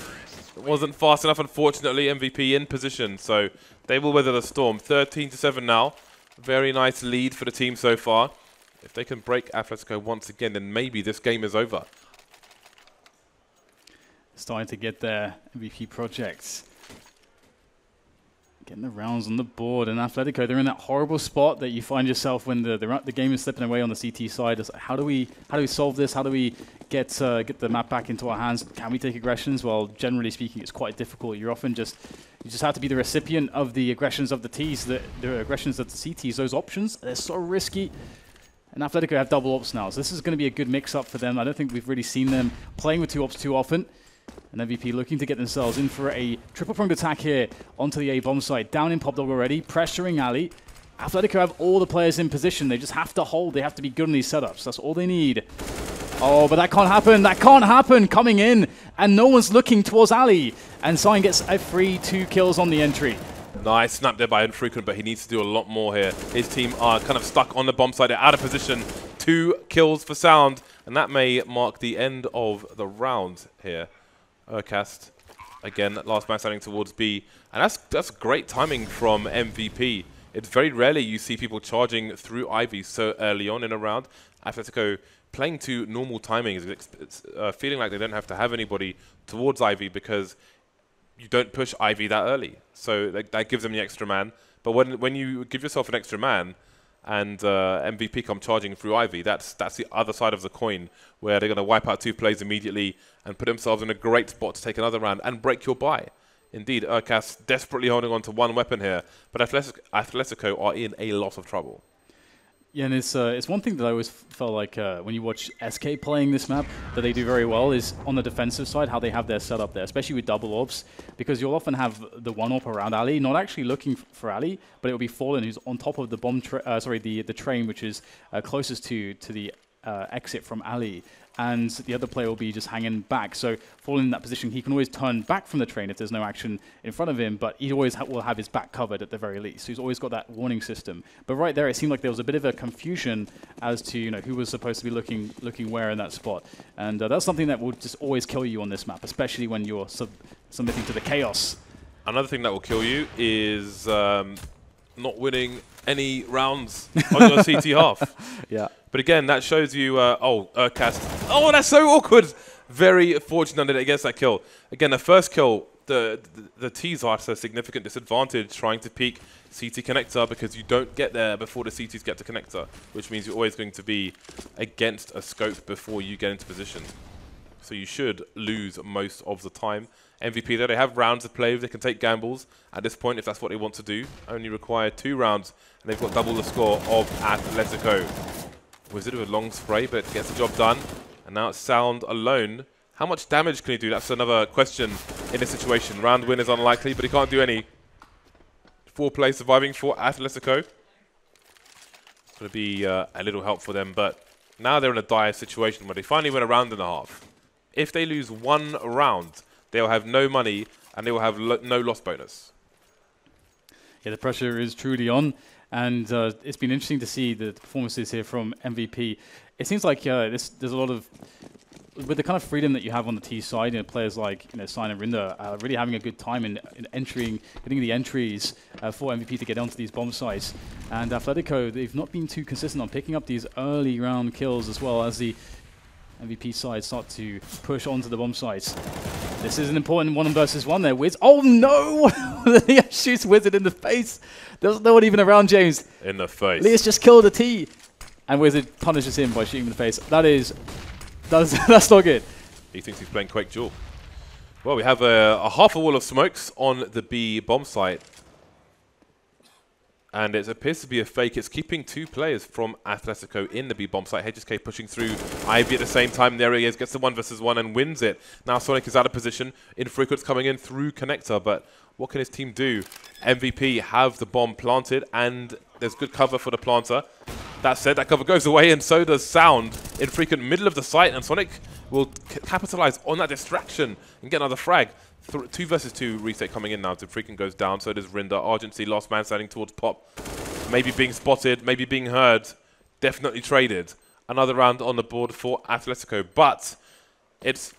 It wasn't fast enough, unfortunately. MVP in position, so they will weather the storm. 13-7 now. Very nice lead for the team so far. If they can break Athletico once again, then maybe this game is over. Starting to get their MVP projects. Getting the rounds on the board, and Athletico, they're in that horrible spot that you find yourself when the game is slipping away on the CT side. It's like, how do we solve this? How do we get the map back into our hands? Can we take aggressions? Well, generally speaking, it's quite difficult. You just have to be the recipient of the aggressions of the Ts, the aggressions of the CTs. Those options, they're so risky. And Athletico have double ops now, so this is going to be a good mix-up for them. I don't think we've really seen them playing with 2 ops too often. And MVP looking to get themselves in for a triple-pronged attack here onto the A bomb site. Down in Pop Dog already, pressuring Ali. Athletico have all the players in position. They just have to hold. They have to be good in these setups. That's all they need. Oh, but that can't happen. That can't happen. Coming in, and no one's looking towards Ali. And Sign gets a free 2 kills on the entry. Nice snap there by Infrequent, but he needs to do a lot more here. His team are kind of stuck on the bomb site. They're out of position. 2 kills for Sound, and that may mark the end of the round here. Urcast, again, last man standing towards B. And that's great timing from MVP. It's very rarely you see people charging through Ivy so early on in a round. Athletico playing to normal timing, it's feeling like they don't have to have anybody towards Ivy because you don't push Ivy that early. So that gives them the extra man. But when you give yourself an extra man and MVP come charging through Ivy, that's the other side of the coin, where they're going to wipe out 2 plays immediately and put themselves in a great spot to take another round and break your bye. Indeed, Urcast desperately holding on to 1 weapon here, but Athletico are in a lot of trouble. Yeah, and it's one thing that I always felt like when you watch SK playing this map that they do very well is on the defensive side, how they have their setup there, especially with double ops, because you'll often have the 1-op around Ali, not actually looking for Ali, but it will be Fallen who's on top of the bomb, the train, which is closest to the exit from Ali. And the other player will be just hanging back. So Fallen in that position, he can always turn back from the train if there's no action in front of him, but he always will have his back covered at the very least. So he's always got that warning system. But right there, it seemed like there was a bit of a confusion as to who was supposed to be looking where in that spot. And that's something that will just always kill you on this map, especially when you're submitting to the chaos. Another thing that will kill you is not winning any rounds on your CT half. Yeah. But again, that shows you, Urcast. Oh, that's so awkward. Very fortunate that it gets that kill. Again, the first kill, the T's are at a significant disadvantage trying to peek CT connector because you don't get there before the CTs get to connector, which means you're always going to be against a scope before you get into position. So you should lose most of the time. MVP, though, they have rounds to play. They can take gambles at this point if that's what they want to do. Only require 2 rounds, and they've got double the score of Athletico. Wizard with a long spray, but gets the job done. And now it's Sound alone. How much damage can he do? That's another question in this situation. Round win is unlikely, but he can't do any. 4 plays surviving for Athletico. Going to be a little help for them, but now they're in a dire situation where they finally win a round and a half. If they lose 1 round, they'll have no money and they will have no loss bonus. Yeah, the pressure is truly on. And it's been interesting to see the performances here from MVP. It seems like there's a lot of, with the kind of freedom that you have on the T side, players like Sign and Rinda are really having a good time in getting the entries for MVP to get onto these bomb sites. And Athletico, they've not been too consistent on picking up these early round kills as well as the MVP side start to push onto the bomb sites. This is an important 1 versus 1 there, Wiz. Oh no! He shoots Wizard in the face. There's no one even around James. In the face. Leah's just killed a T. And Wizard punishes him by shooting him in the face. That's not good. He thinks he's playing Quake Duel. Well, we have a half a wall of smokes on the B bomb site. And it appears to be a fake. It's keeping 2 players from Athletico in the B bomb site. HSK pushing through Ivy at the same time. There he is, gets the 1 versus 1 and wins it. Now Sonic is out of position. Infrequent's coming in through connector, but what can his team do? MVP have the bomb planted, and there's good cover for the planter. That said, that cover goes away, and so does Sound. Infrequent middle of the site, and Sonic will capitalize on that distraction and get another frag. 2 versus 2 reset coming in now. Infrequent goes down, so does Rinda. Argency, last man standing towards Pop. Maybe being spotted, maybe being heard. Definitely traded. Another round on the board for Athletico, but it's...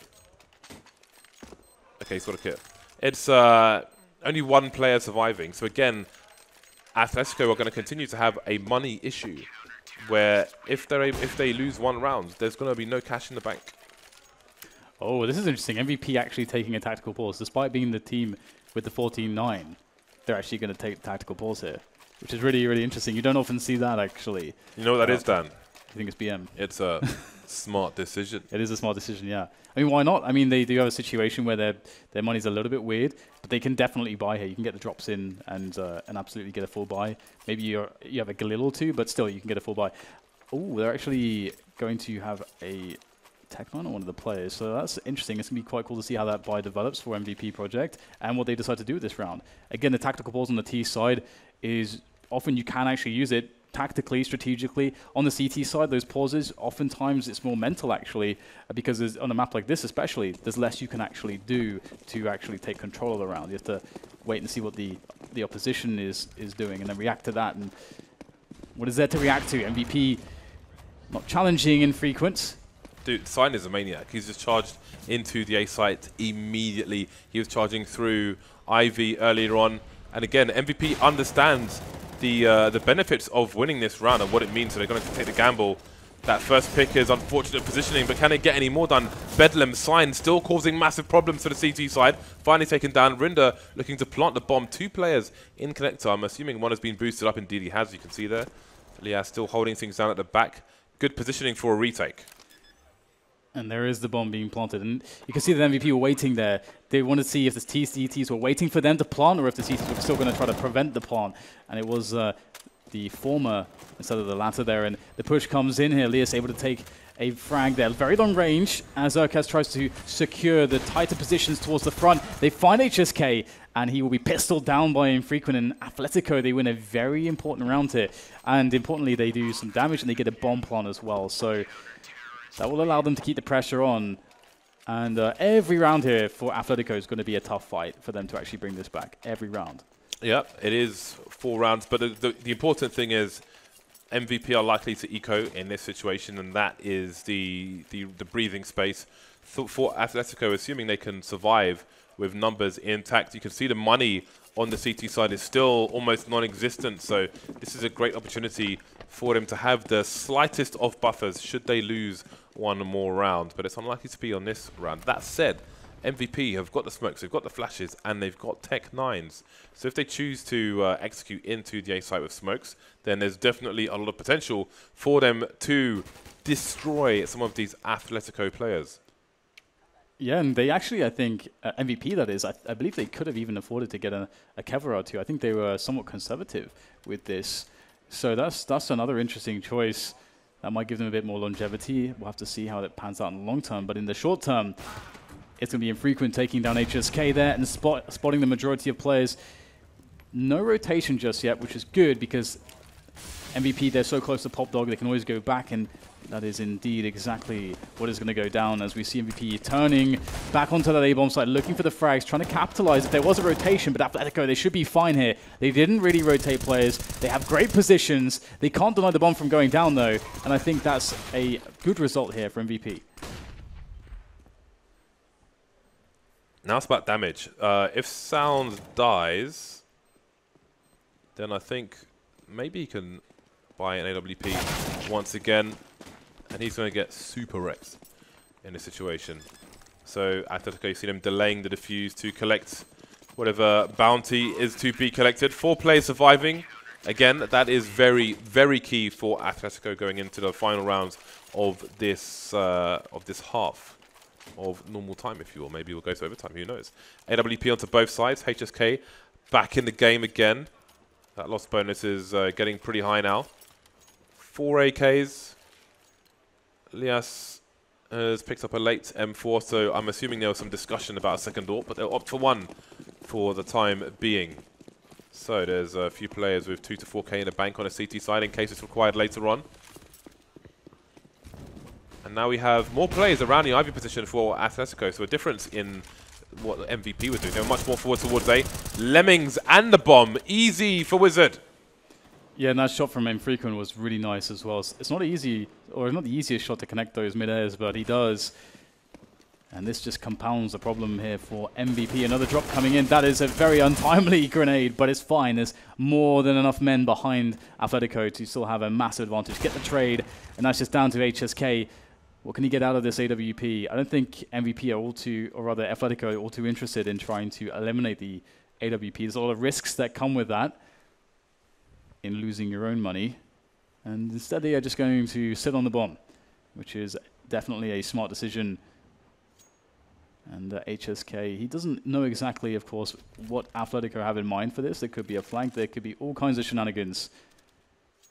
Okay, he's got a kit. It's only 1 player surviving. So again, Athletico are going to continue to have a money issue where if they lose 1 round, there's going to be no cash in the bank. Oh, this is interesting. MVP actually taking a tactical pause. Despite being the team with the 14-9, they're actually going to take tactical pause here, which is really, really interesting. You don't often see that, actually. You know what that is, Dan? You think it's BM? It's a smart decision. It is a smart decision, yeah. I mean, why not? I mean, they do have a situation where their money's a little bit weird, but they can definitely buy here. You can get the drops in and absolutely get a full buy. Maybe you have a Galil or 2, but still, you can get a full buy. Oh, they're actually going to have a Tech 9 on one of the players. So that's interesting. It's going to be quite cool to see how that buy develops for MVP Project and what they decide to do with this round. Again, the tactical balls on the T side is often you can actually use it tactically, strategically. On the CT side, those pauses, oftentimes it's more mental actually, because on a map like this especially, there's less you can actually do to actually take control of the round. You have to wait and see what the opposition is doing and then react to that. And what is there to react to? MVP not challenging infrequent. Dude, Sign is a maniac. He's just charged into the A site immediately. He was charging through Ivy earlier on. And again, MVP understands the benefits of winning this round and what it means. So they're going to take the gamble. That first pick is unfortunate positioning, but can it get any more done? Bedlam, Sign still causing massive problems for the CT side. Finally taken down. Rinda looking to plant the bomb. 2 players in connector. I'm assuming one has been boosted up. Indeed he has, you can see there. Lias still holding things down at the back. Good positioning for a retake. And there is the bomb being planted. And you can see that MVP were waiting there. They wanted to see if the CTs were waiting for them to plant or if the CTs were still going to try to prevent the plant. And it was the former instead of the latter there. And the push comes in here. Lias able to take a frag there. Very long range as Urkaz tries to secure the tighter positions towards the front. They find HSK and he will be pistoled down by Infrequent, and Athletico, they win a very important round here. And importantly, they do some damage and they get a bomb plant as well. So that will allow them to keep the pressure on. And every round here for Athletico is going to be a tough fight for them to actually bring this back. Every round. Yeah, it is 4 rounds. But the important thing is MVP are likely to eco in this situation, and that is the breathing space for Athletico, assuming they can survive with numbers intact. You can see the money on the CT side is still almost non-existent, so this is a great opportunity for them to have the slightest of buffers should they lose one more round, but it's unlikely to be on this round. That said, MVP have got the smokes, they've got the flashes, and they've got Tech 9s. So if they choose to execute into the A site with smokes, then there's definitely a lot of potential for them to destroy some of these Athletico players. Yeah, and they actually, I think, MVP that is, I believe they could have even afforded to get a Kevlar or two. I think they were somewhat conservative with this. So that's another interesting choice. That might give them a bit more longevity. We'll have to see how it pans out in the long term. But in the short term, it's going to be Infrequent taking down HSK there and spotting the majority of players. No rotation just yet, which is good because MVP, they're so close to Pop Dog, they can always go back, and that is indeed exactly what is going to go down as we see MVP turning back onto that A-bomb site, looking for the frags, trying to capitalize. If there was a rotation, but Athletico, they should be fine here. They didn't really rotate players. They have great positions. They can't deny the bomb from going down, though, and I think that's a good result here for MVP. Now it's about damage. If Sound dies, then I think maybe he can buy an AWP once again, and he's going to get super wrecked in this situation. So Athletico, you see them delaying the defuse to collect whatever bounty is to be collected. 4 players surviving. Again, that is very, very key for Athletico going into the final rounds of this half of normal time, if you will. Maybe we'll go to overtime, who knows. AWP onto both sides. HSK back in the game again. That loss bonus is getting pretty high now. 4 AKs. Lias has picked up a late M4, so I'm assuming there was some discussion about a second AWP, but they'll opt for 1 for the time being. So there's a few players with 2 to 4K in the bank on a CT side in case it's required later on. And now we have more players around the Ivy position for Athletico, so a difference in what MVP was doing. They were much more forward towards A. Lemmings and the bomb. Easy for Wizard. Yeah, and that shot from Infrequent was really nice as well. It's not easy, or not the easiest shot to connect those mid-airs, but he does. And this just compounds the problem here for MVP. Another drop coming in. That is a very untimely grenade, but it's fine. There's more than enough men behind Athletico to still have a massive advantage. Get the trade, and that's just down to HSK. What can he get out of this AWP? I don't think MVP are all too, or rather Athletico are all too interested in trying to eliminate the AWP. There's a lot of risks that come with that in losing your own money. And instead they are just going to sit on the bomb, which is definitely a smart decision. And HSK, he doesn't know exactly, of course, what Athletico have in mind for this. There could be a flank, there could be all kinds of shenanigans.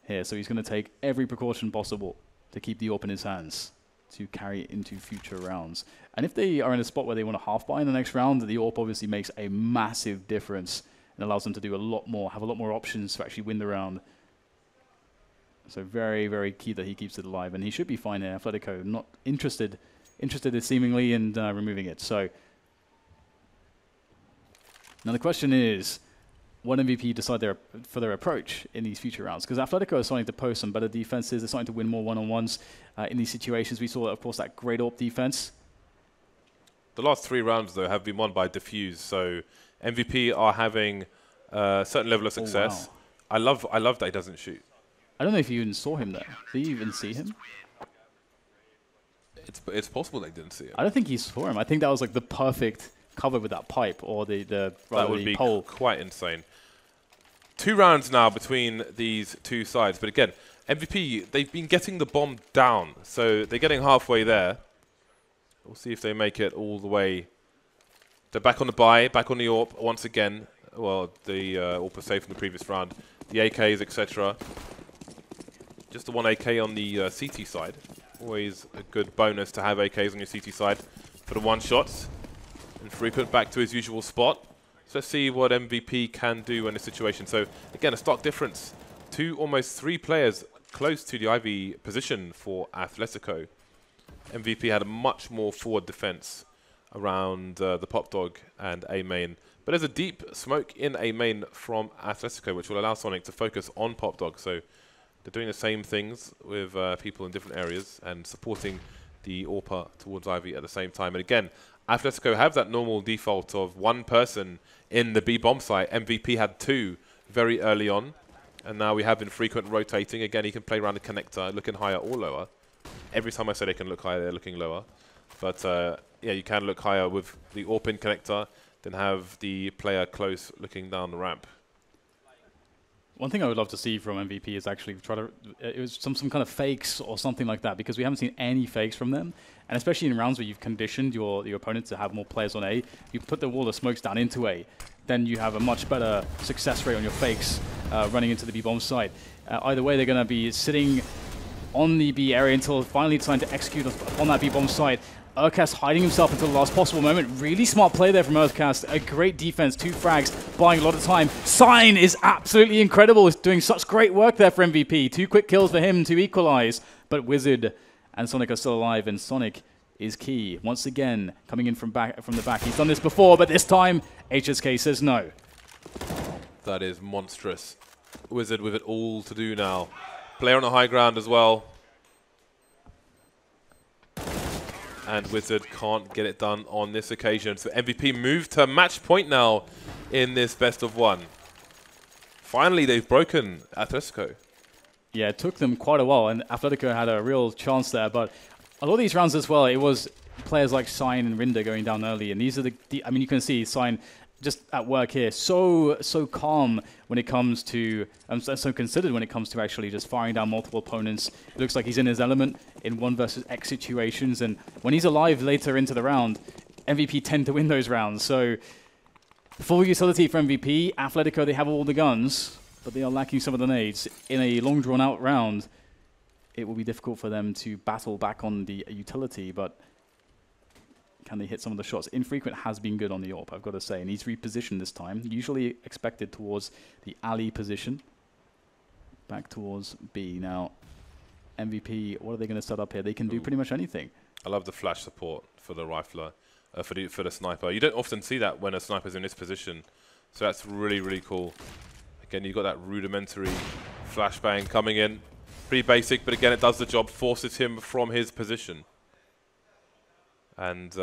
here. So he's going to take every precaution possible to keep the AWP in his hands to carry it into future rounds. And if they are in a spot where they want to half buy in the next round, the AWP obviously makes a massive difference and allows them to do a lot more, have a lot more options to actually win the round. So very, very key that he keeps it alive, and he should be fine there. Athletico not interested seemingly in removing it. So now the question is, what MVP decide for their approach in these future rounds? Because Athletico is starting to post some better defenses. They're starting to win more one-on-ones in these situations. We saw, of course, that great AWP defense. The last 3 rounds, though, have been won by Diffuse. So MVP are having a certain level of success. Oh, wow. I love that he doesn't shoot. I don't know if you even saw him there. Did you even see him? It's possible they didn't see him. I don't think he saw him. I think that was like the perfect cover with that pipe or the that would be pole. Quite insane. 2 rounds now between these two sides. But again, MVP, they've been getting the bomb down. So they're getting halfway there. We'll see if they make it all the way. They're back on the buy, back on the AWP once again. Well, the AWP was safe from the previous round. The AKs, etc. Just the 1 AK on the CT side. Always a good bonus to have AKs on your CT side for the 1-shots. And Frequent back to his usual spot. So let's see what MVP can do in this situation. So again, a stark difference. 2, almost 3 players close to the Ivy position for Athletico. MVP had a much more forward defense around the Pop Dog and A main. But there's a deep smoke in A main from Athletico, which will allow Sonic to focus on Pop Dog. So they're doing the same things with people in different areas and supporting the AWPer towards Ivy at the same time. And again, Athletico have that normal default of 1 person in the B bomb site. MVP had 2 very early on. And now we have Infrequent rotating. Again, he can play around the connector, looking higher or lower. Every time I say they can look higher, they're looking lower. But yeah, you can look higher with the AWP connector, then have the player close looking down the ramp. One thing I would love to see from MVP is actually try to it was some kind of fakes or something like that, because we haven't seen any fakes from them. And especially in rounds where you've conditioned your opponent to have more players on A, you put the wall of smokes down into A, then you have a much better success rate on your fakes running into the B bomb site. Either way, they're going to be sitting on the B area until finally trying to execute on that B bomb site. Urcast hiding himself until the last possible moment. Really smart play there from Urcast. A great defense, 2 frags, buying a lot of time. Sign is absolutely incredible. He's doing such great work there for MVP. 2 quick kills for him to equalize. But Wizard and Sonic are still alive, and Sonic is key. Once again, coming in from the back. He's done this before, but this time, HSK says no. That is monstrous. Wizard with it all to do now. Player on the high ground as well. And Wizard can't get it done on this occasion. So MVP moved to match point now in this best of 1. Finally, they've broken Athletico. Yeah, it took them quite a while, and Athletico had a real chance there. But a lot of these rounds as well, it was players like Sign and Rinda going down early. And these are I mean, you can see Sign just at work here, so calm when it comes to, so considered when it comes to actually just firing down multiple opponents. It looks like he's in his element in 1 versus X situations, and when he's alive later into the round, MVP tend to win those rounds. So full utility for MVP. Athletico, they have all the guns, but they are lacking some of the nades. In a long drawn out round, it will be difficult for them to battle back on the utility, but can they hit some of the shots? Infrequent has been good on the AWP, I've got to say, and he's repositioned this time. Usually expected towards the alley position. Back towards B. Now, MVP, what are they going to set up here? They can do pretty much anything. I love the flash support for the rifler, for the sniper. You don't often see that when a sniper's in this position, so that's really, really cool. Again, you've got that rudimentary flashbang coming in. Pretty basic, but again, it does the job, forces him from his position. And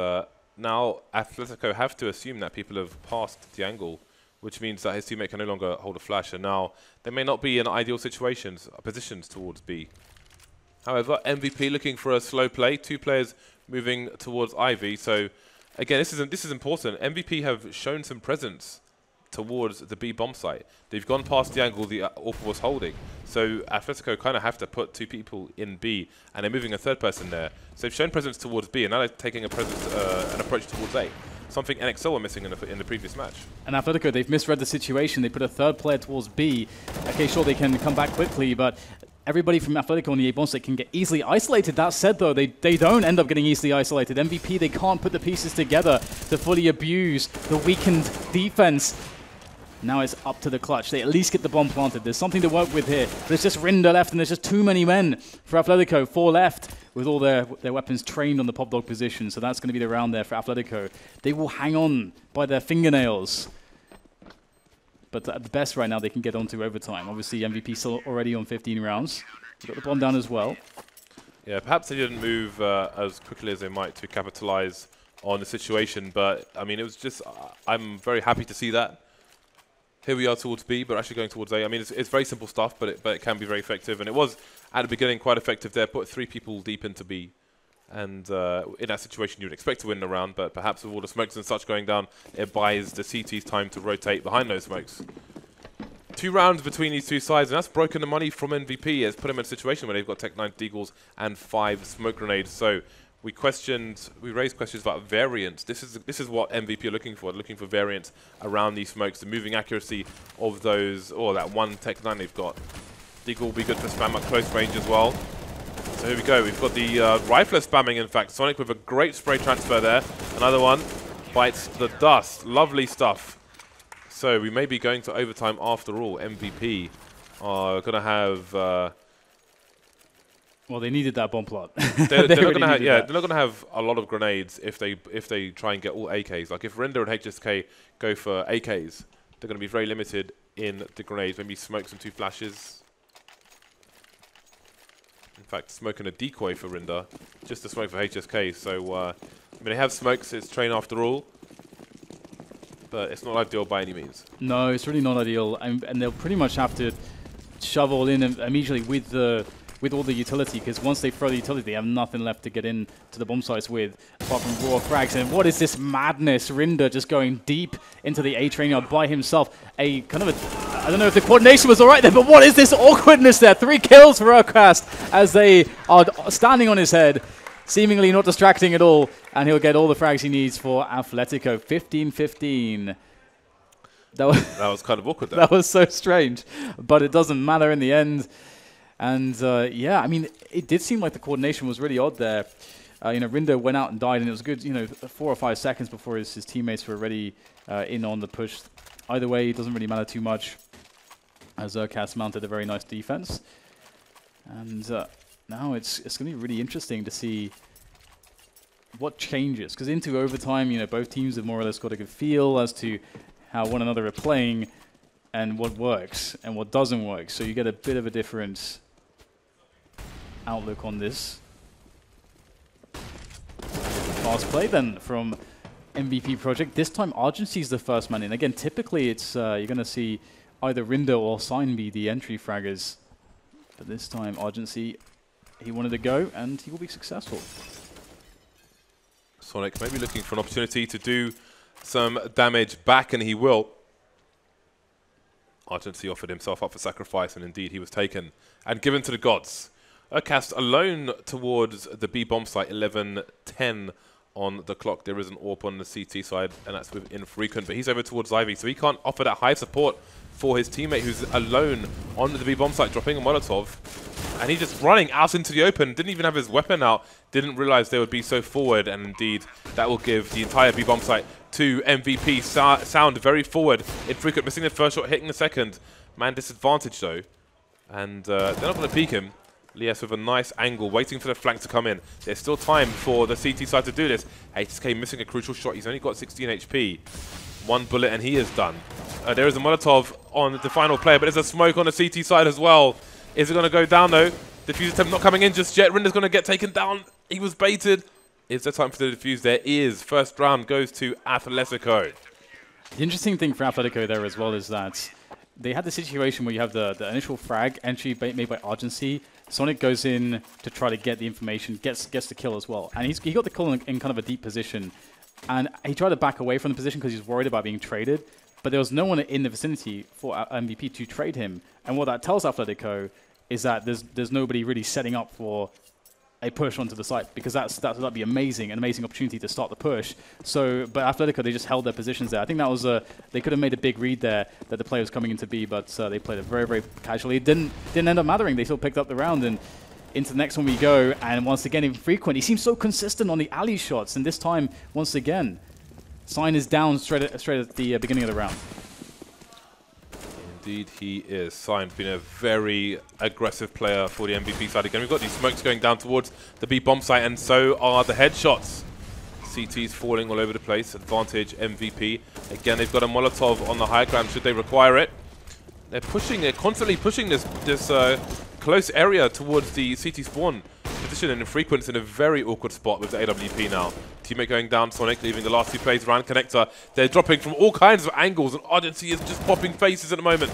now Athletico have to assume that people have passed the angle, which means that his teammate can no longer hold a flash. And now they may not be in ideal positions towards B. However, MVP looking for a slow play. 2 players moving towards Ivy. So again, this is important. MVP have shown some presence towards the B bomb site. They've gone past the angle the AWP was holding. So Athletico kind of have to put 2 people in B, and they're moving a 3rd person there. So they've shown presence towards B, and now they're taking an approach towards A. something NXL were missing in the previous match. And Athletico, they've misread the situation. They put a third player towards B. Okay, sure, they can come back quickly, but everybody from Athletico on the A bomb site can get easily isolated. That said, though, they don't end up getting easily isolated. MVP, they can't put the pieces together to fully abuse the weakened defense. Now it's up to the clutch. They at least get the bomb planted. There's something to work with here. But it's just Rinder left, and there's just too many men for Athletico. 4 left with all their weapons trained on the pop dog position. So that's going to be the round there for Athletico. They will hang on by their fingernails. But at the best right now, they can get on to overtime. Obviously, MVP still already on 15 rounds. Got the bomb down as well. Yeah, perhaps they didn't move as quickly as they might to capitalize on the situation. But, I mean, it was just, I'm very happy to see that. Here we are towards B, but actually going towards A. I mean, it's very simple stuff, but it can be very effective. And it was, at the beginning, quite effective there. Put 3 people deep into B. And in that situation, you would expect to win the round, but perhaps with all the smokes and such going down, it buys the CTs time to rotate behind those smokes. 2 rounds between these 2 sides, and that's broken the money from MVP. It's put them in a situation where they've got Tech 9 deagles and 5 smoke grenades. So we raised questions about variance. This is what MVP are looking for. They're looking for variance around these smokes, the moving accuracy of those, or that 1 Tech 9 they've got. Deagle will be good for spam at close range as well. So here we go. We've got the rifler spamming, in fact. Sonic with a great spray transfer there. Another one bites the dust. Lovely stuff. So we may be going to overtime after all. MVP are going to have... well, they needed that bomb plot. they're not going to have a lot of grenades if they try and get all AKs. Like if Rinder and HSK go for AKs, they're going to be very limited in the grenades. Maybe smokes and 2 flashes. In fact, smoking a decoy for Rinder, just a smoke for HSK. So, I mean, they have smokes. It's train after all, but it's not ideal by any means. No, it's really not ideal, and they'll pretty much have to shove all in immediately with all the utility, because once they throw the utility, they have nothing left to get in to the bomb sites with, apart from raw frags. And what is this madness? Rinder just going deep into the A train yard by himself. A kind of a, I don't know if the coordination was all right there, but what is this awkwardness there? 3 kills for Outcast as they are standing on his head, seemingly not distracting at all, and he'll get all the frags he needs for Athletico. 15-15. That was kind of awkward there. That was so strange, but it doesn't matter in the end. And yeah, I mean, it did seem like the coordination was really odd there. Rinder went out and died, and it was good, 4 or 5 seconds before his teammates were already in on the push. Either way, it doesn't really matter too much, as Cass mounted a very nice defense. And now it's going to be really interesting to see what changes, because into overtime, both teams have more or less got a good feel as to how one another are playing and what works and what doesn't work. So you get a bit of a different outlook on this. Fast play then from MVP Project. This time Argency's the first man in. Again, typically it's you're going to see either Rinder or Sign be the entry fraggers. But this time Argency, he wanted to go and he will be successful. Sonic maybe looking for an opportunity to do some damage back, and he will. Argency offered himself up for sacrifice, and indeed he was taken and given to the gods. Cast alone towards the B bomb site, 11:10 on the clock. There is an AWP on the CT side, and that's with Infrequent, but he's over towards Ivy, so he can't offer that high support for his teammate who's alone on the B bomb site, dropping a Molotov. And he's just running out into the open, didn't even have his weapon out, didn't realize they would be so forward, and indeed that will give the entire B bomb site to MVP. Sound very forward. Infrequent missing the first shot, hitting the second. Man disadvantage though. And they're not going to peek him. Lies with a nice angle, waiting for the flank to come in. There's still time for the CT side to do this. HSK missing a crucial shot. He's only got 16 HP. 1 bullet and he is done. There is a Molotov on the final player, but there's a smoke on the CT side as well. Is it going to go down though? Defuse attempt not coming in just yet. Rinder's going to get taken down. He was baited. Is there time for the defuse? There is. First round goes to Athletico. The interesting thing for Athletico there as well is that they had the situation where you have the initial frag entry made by Argency. Sonic goes in to try to get the information, gets the kill as well. And he got the kill in kind of a deep position. And he tried to back away from the position because he's worried about being traded. But there was no one in the vicinity for MVP to trade him. And what that tells Athletico is that there's nobody really setting up for a push onto the site, because that'd be amazing, an amazing opportunity to start the push. So, but Athletico, they just held their positions there. I think that was they could have made a big read there that the player was coming into B, but they played it very, very casually. It didn't end up mattering. They still picked up the round, and into the next one we go. And once again, Infrequent, he seems so consistent on the alley shots, and this time, once again, Sign is down straight at the beginning of the round. Indeed he is. Sign's been a very aggressive player for the MVP side again. We've got these smokes going down towards the B bomb site, and so are the headshots. CT's falling all over the place. Advantage MVP. Again, they've got a Molotov on the high ground should they require it. They're constantly pushing this close area towards the CT spawn position, and Infrequent's in a very awkward spot with the AWP now. Teammate going down, Sonic leaving the last two plays around Connector. They're dropping from all kinds of angles, and Argency is just popping faces at the moment.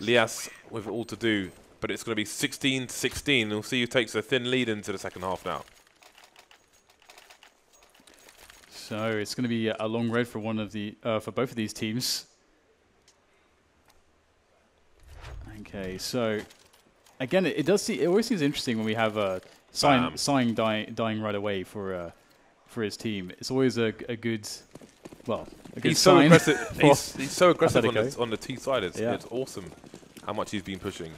Lias with all to do, but it's going to be 16-16, and we'll see who takes a thin lead into the second half now. So it's going to be a long road for for both of these teams. Okay, so again, it always seems interesting when we have Sign dying right away for his team. It's always a good, well, a good he's so sign. aggressive. he's so aggressive on the T side. It's awesome how much he's been pushing.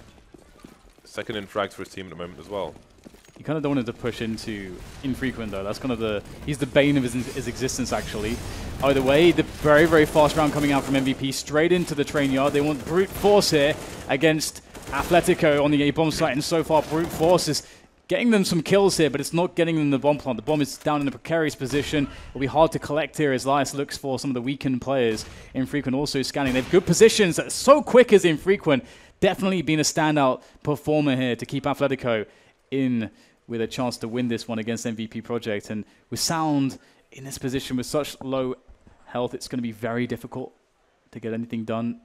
Second in frags for his team at the moment as well. You kind of don't want him to push into Infrequent though. That's kind of he's the bane of his existence actually. Either way, the very, very fast round coming out from MVP straight into the train yard. They want brute force here against Athletico on the A bomb site, and so far brute force is getting them some kills here, but it's not getting them the bomb plant. The bomb is down in a precarious position. It'll be hard to collect here as Lias looks for some of the weakened players. Infrequent also scanning. They have good positions. That's so quick as Infrequent. Definitely been a standout performer here to keep Athletico in with a chance to win this one against MVP Project. And with Sound in this position with such low health, it's going to be very difficult to get anything done.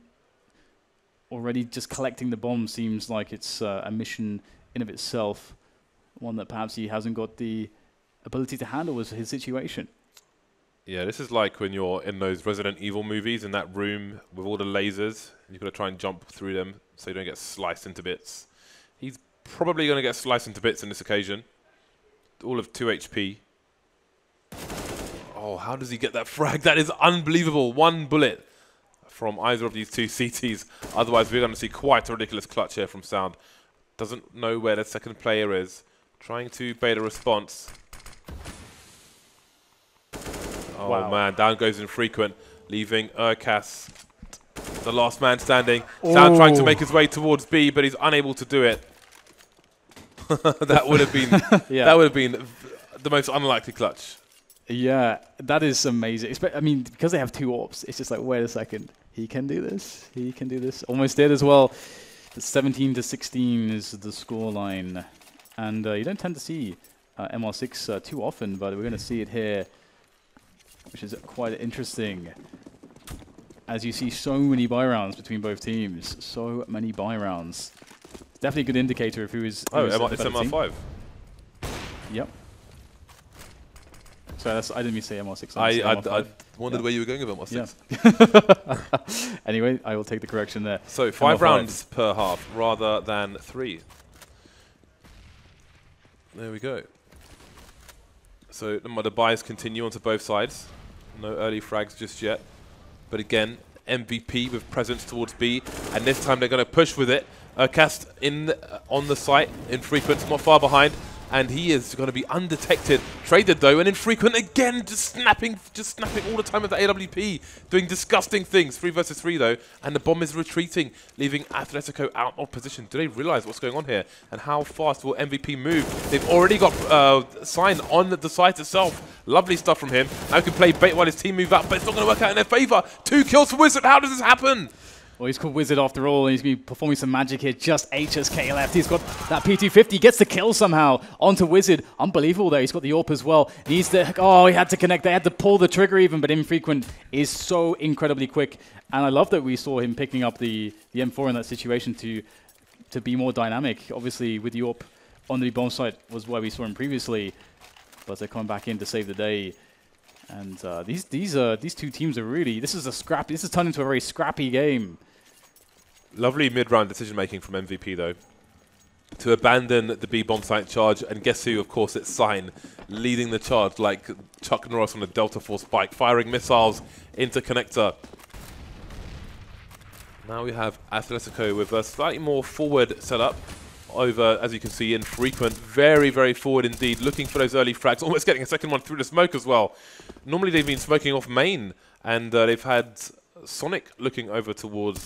Already just collecting the bomb seems like it's a mission in of itself, one that perhaps he hasn't got the ability to handle with his situation. Yeah, this is like when you're in those Resident Evil movies in that room with all the lasers, and you've got to try and jump through them so you don't get sliced into bits. He's probably going to get sliced into bits on this occasion. All of 2 HP. Oh, how does he get that frag? That is unbelievable. One bullet from either of these two CTs. Otherwise, we're going to see quite a ridiculous clutch here from Sound. Doesn't know where the second player is. Trying to bait a response. Oh, wow. Man, down goes Infrequent, leaving Urkas, the last man standing. Sound trying to make his way towards B, but he's unable to do it. That would have been that would have been the most unlikely clutch. Yeah, that is amazing. I mean, because they have 2 AWPs, it's just like, wait a second, he can do this. He can do this. Almost did as well. 17-16 is the scoreline, and you don't tend to see MR6 too often, but we're going to see it here, which is quite interesting. As you see so many buy rounds between both teams, so many buy rounds. Definitely a good indicator of who is. Oh, it's MR5. Yep. Sorry, I didn't mean to say MR6. I wondered where you were going with MR6. Yeah. Anyway, I will take the correction there. So 5 rounds per half rather than 3. There we go. So the buys continue onto both sides. No early frags just yet. But again, MVP with presence towards B, and this time they're going to push with it. Cast in on the site, Infrequent's not far behind, and he is going to be undetected. Traded though, and Infrequent again just snapping all the time with the AWP, doing disgusting things. 3 versus 3 though, and the bomb is retreating, leaving Athletico out of position. Do they realize what's going on here, and how fast will MVP move? They've already got Sign on the site itself. Lovely stuff from him. Now he can play bait while his team move up, but it's not going to work out in their favor. 2 kills for Wizard. How does this happen? Well, he's called Wizard after all, and he's going to be performing some magic here. Just HSK left. He's got that P250. Gets the kill somehow onto Wizard. Unbelievable, though. He's got the AWP as well. Needs to... Oh, he had to connect. They had to pull the trigger even, but Infrequent is so incredibly quick. And I love that we saw him picking up the M4 in that situation to be more dynamic. Obviously, with the AWP on the bomb site was where we saw him previously, but they're coming back in to save the day. And these two teams are really... This is turned into a very scrappy game. Lovely mid-round decision-making from MVP, though. to abandon the B bomb site charge, and guess who? Of course, it's Sign leading the charge like Chuck Norris on a Delta Force bike, firing missiles into connector. Now we have Athletico with a slightly more forward setup over, as you can see, infrequent, very, very forward indeed, looking for those early frags, almost getting a second one through the smoke as well. Normally they've been smoking off main, and they've had Sonic looking over towards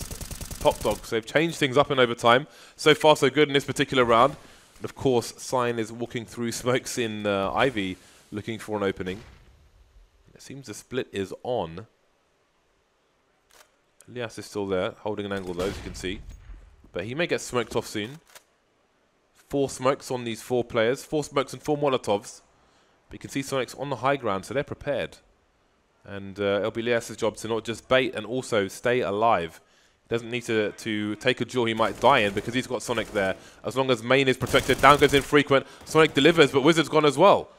Top Dog, so they've changed things up in overtime. So far so good in this particular round. And of course, Sign is walking through smokes in Ivy, looking for an opening. It seems the split is on. Lias is still there, holding an angle though, as you can see. But he may get smoked off soon. 4 smokes on these 4 players, 4 smokes and 4 Molotovs. But you can see Sonic's on the high ground, so they're prepared. And it'll be Lias's job to not just bait and also stay alive. He doesn't need to take a duel he might die in because he's got Sonic there. As long as main is protected, down goes infrequent. Sonic delivers, but Wizard's gone as well.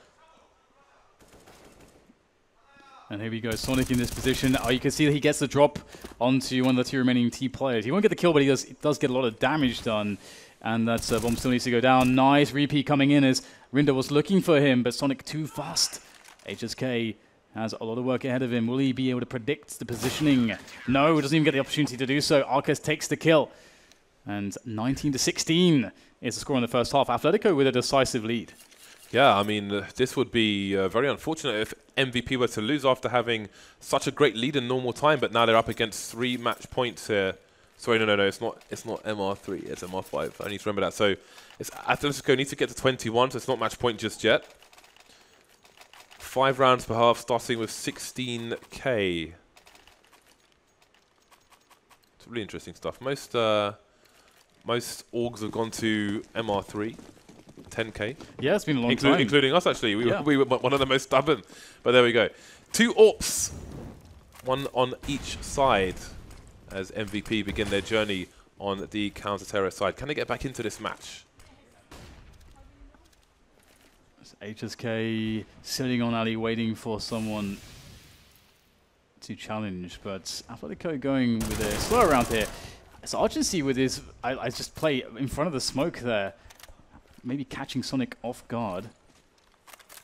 And here we go, Sonic in this position. Oh, you can see that he gets the drop onto one of the 2 remaining T players. He won't get the kill, but he does get a lot of damage done. And that bomb still needs to go down. Nice repeat coming in as Rinda was looking for him, but Sonic too fast. HSK has a lot of work ahead of him. Will he be able to predict the positioning? No, he doesn't even get the opportunity to do so. Arcus takes the kill. And 19-16 is the score in the first half. Athletico with a decisive lead. Yeah, I mean, this would be very unfortunate if MVP were to lose after having such a great lead in normal time, but now they're up against 3 match points here. Sorry, no, it's not MR3, it's MR5. I need to remember that. So it's Athletico needs to get to 21, so it's not match point just yet. 5 rounds per half, starting with 16k. It's really interesting stuff. Most orgs have gone to MR3, 10k. Yeah, it's been a long time. Including us, actually. We were one of the most stubborn. But there we go. 2 AWPs, 1 on each side, as MVP begin their journey on the counter-terror side. Can they get back into this match? HSK sitting on alley waiting for someone to challenge, but Athletico going with a slow round here. So Argency with his, I just play in front of the smoke there, maybe catching Sonic off guard.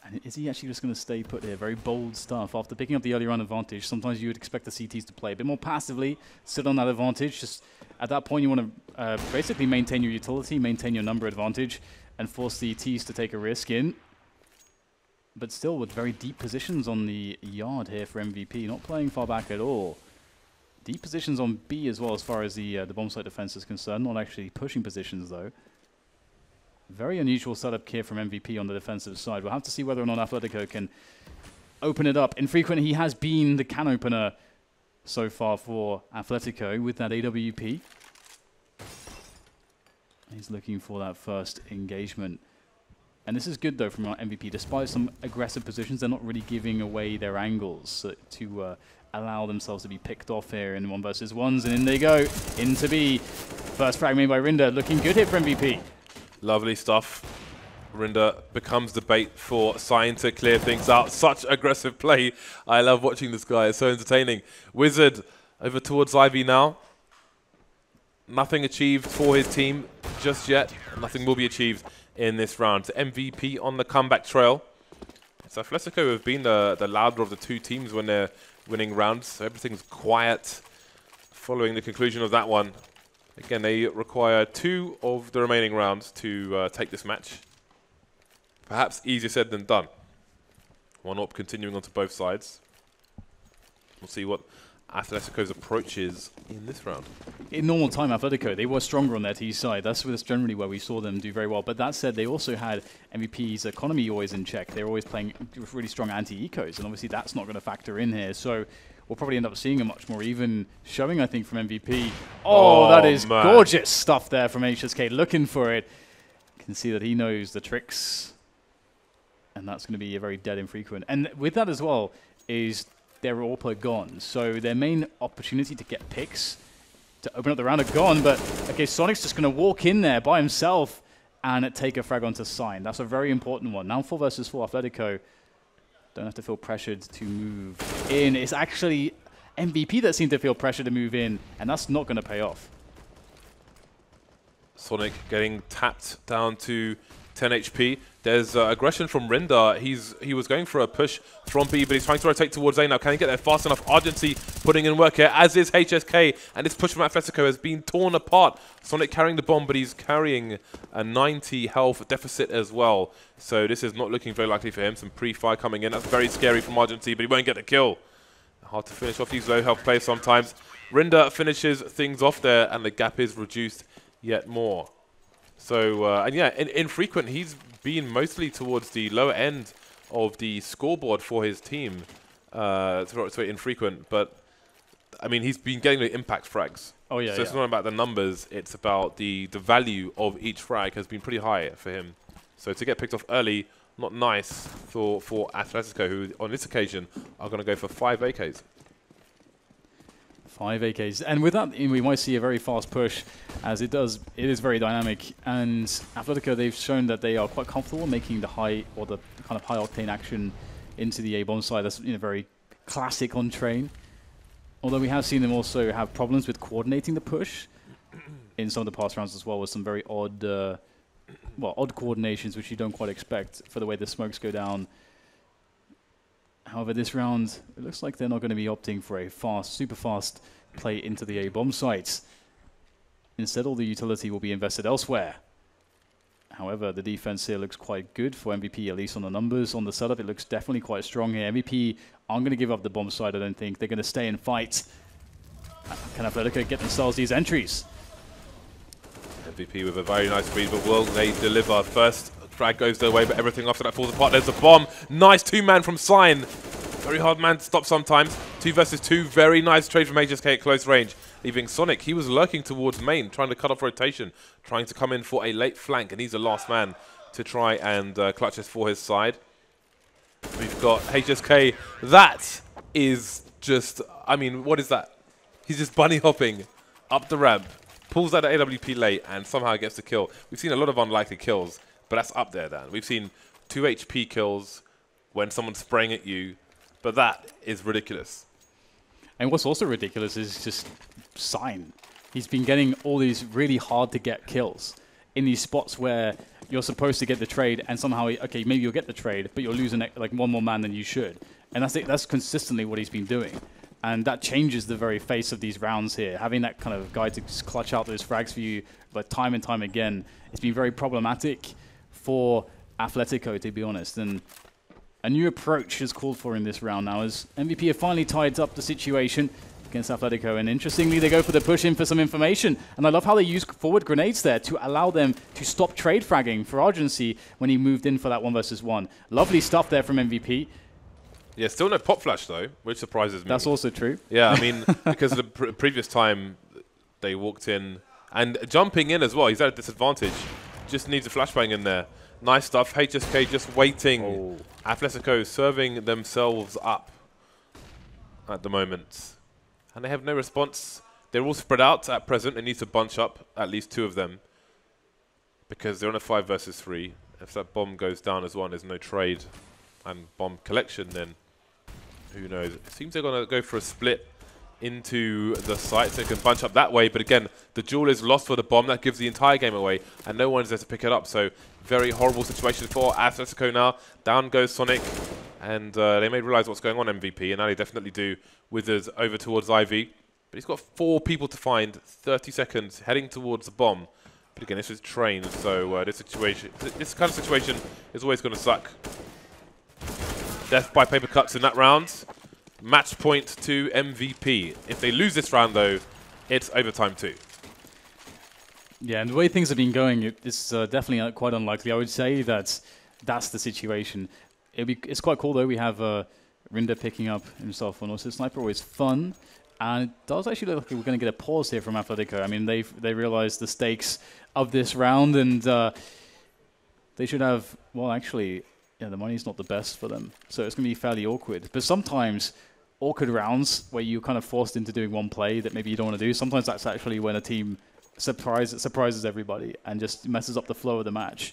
And is he actually just going to stay put here? Very bold stuff. After picking up the early round advantage, sometimes you would expect the CTs to play a bit more passively, sit on that advantage. Just at that point, you want to basically maintain your utility, maintain your number advantage, and force the Ts to take a risk in. But still with very deep positions on the yard here for MVP, not playing far back at all. Deep positions on B as well as far as the bomb site defense is concerned, not actually pushing positions though. Very unusual setup here from MVP on the defensive side. We'll have to see whether or not Athletico can open it up. Infrequent, he has been the can opener so far for Athletico with that AWP. He's looking for that first engagement. And this is good, though, from our MVP. Despite some aggressive positions, they're not really giving away their angles to allow themselves to be picked off here in 1v1s. And in they go, into B. First frag made by Rinda. Looking good here for MVP. Lovely stuff. Rinda becomes the bait for Sign to clear things out. Such aggressive play. I love watching this guy. It's so entertaining. Wizard over towards Ivy now. Nothing achieved for his team just yet. Nothing will be achieved in this round. MVP on the comeback trail. So Athletico have been the louder of the 2 teams when they're winning rounds. So everything's quiet following the conclusion of that one. Again, they require 2 of the remaining rounds to take this match. Perhaps easier said than done. 1 up continuing onto both sides. We'll see what Atletico's approach is in this round. In normal time, Athletico, they were stronger on their T side. That's generally where we saw them do very well. But that said, they also had MVP's economy always in check. They were always playing with really strong anti-ecos, and obviously that's not going to factor in here. So we'll probably end up seeing a much more even showing, I think, from MVP. Oh, that is gorgeous stuff there from HSK, looking for it. You can see that he knows the tricks, and that's going to be a very dead infrequent. And with that as well is their AWP gone. So their main opportunity to get picks to open up the round are gone. But okay, Sonic's just going to walk in there by himself and take a frag onto Sign. That's a very important one. Now 4 versus 4 Athletico don't have to feel pressured to move in. It's actually MVP that seemed to feel pressure to move in, and that's not going to pay off. Sonic getting tapped down to 10 HP. There's aggression from Rinda. He was going for a push from B, but he's trying to rotate towards A now. Can he get there fast enough? Argency putting in work here, as is HSK. And this push from Athletico has been torn apart. Sonic carrying the bomb, but he's carrying a 90 health deficit as well. So this is not looking very likely for him. Some pre-fire coming in. That's very scary from Argency, but he won't get the kill. Hard to finish off these low health players sometimes. Rinda finishes things off there, and the gap is reduced yet more. So, and yeah, Infrequent, he's been mostly towards the lower end of the scoreboard for his team. So Infrequent, but I mean, he's been getting the impact frags. Oh yeah. So it's not about the numbers; it's about the value of each frag has been pretty high for him. So to get picked off early, not nice for Athletico, who on this occasion are going to go for 5 AKs. 5 AKs. And with that, we might see a very fast push, as it is very dynamic. And Athletico, they've shown that they are quite comfortable making the high, or the kind of high octane action into the A-bomb side. That's very classic on Train. Although we have seen them also have problems with coordinating the push in some of the past rounds as well, with some very odd, odd coordinations, which you don't quite expect for the way the smokes go down. However, this round, it looks like they're not going to be opting for a fast, super fast play into the A-bomb sites. Instead, all the utility will be invested elsewhere. However, the defense here looks quite good for MVP, at least on the numbers. On the setup, it looks definitely quite strong here. MVP aren't going to give up the bomb side, I don't think. They're going to stay and fight. Can Athletico get themselves these entries? MVP with a very nice read, but will they deliver? First frag goes their way, but everything after that falls apart. There's a bomb. Nice two-man from Sign. Very hard man to stop sometimes. 2 versus 2. Very nice trade from HSK at close range. Leaving Sonic. He was lurking towards main, trying to cut off rotation, trying to come in for a late flank, and he's the last man to try and clutch this for his side. We've got HSK. That is just, I mean, what is that? He's just bunny hopping up the ramp, pulls out the AWP late, and somehow gets the kill. We've seen a lot of unlikely kills, but that's up there, Dan. We've seen 2 HP kills when someone's spraying at you, but that is ridiculous. And what's also ridiculous is just Sign. He's been getting all these really hard to get kills in these spots where you're supposed to get the trade, and somehow, okay, maybe you'll get the trade, but you're losing like 1 more man than you should. And that's consistently what he's been doing. And that changes the very face of these rounds here. Having that kind of guy to just clutch out those frags for you, but time and time again, it's been very problematic for Athletico, to be honest. And a new approach is called for in this round now, as MVP have finally tied up the situation against Athletico. And interestingly, they go for the push in for some information. And I love how they use forward grenades there to allow them to stop trade fragging for Argency when he moved in for that 1 versus 1. Lovely stuff there from MVP. Yeah, still no pop flash, though, which surprises me. That's also true. Yeah, I mean, because the previous time they walked in, and jumping in as well, he's at a disadvantage. Just needs a flashbang in there. Nice stuff. HSK just waiting. Oh. Athletico serving themselves up at the moment. And they have no response. They're all spread out at present. They need to bunch up at least 2 of them, because they're on a 5 versus 3. If that bomb goes down as well, there's no trade and bomb collection, then who knows. It seems they're going to go for a split into the site so they can bunch up that way. But again, the duel is lost for the bomb. That gives the entire game away, and no one's there to pick it up. So very horrible situation for Athletico now. Down goes Sonic, and they may realize what's going on, MVP, and now they definitely do. Withers over towards Ivy. But he's got 4 people to find, 30 seconds, heading towards the bomb. But again, this is Train, so this kind of situation is always going to suck. Death by paper cuts in that round. Match point to MVP. If they lose this round, though, it's overtime too. Yeah, and the way things have been going, it's definitely quite unlikely. I would say that's the situation. It's quite cool, though. We have Rinda picking up himself on also Sniper, always fun. And it does actually look like we're going to get a pause here from Athletico. I mean, they realize the stakes of this round, and they should have, well, actually, yeah, the money's not the best for them. So it's going to be fairly awkward. But sometimes awkward rounds where you're kind of forced into doing one play that maybe you don't want to do, sometimes that's actually when a team surprises everybody and just messes up the flow of the match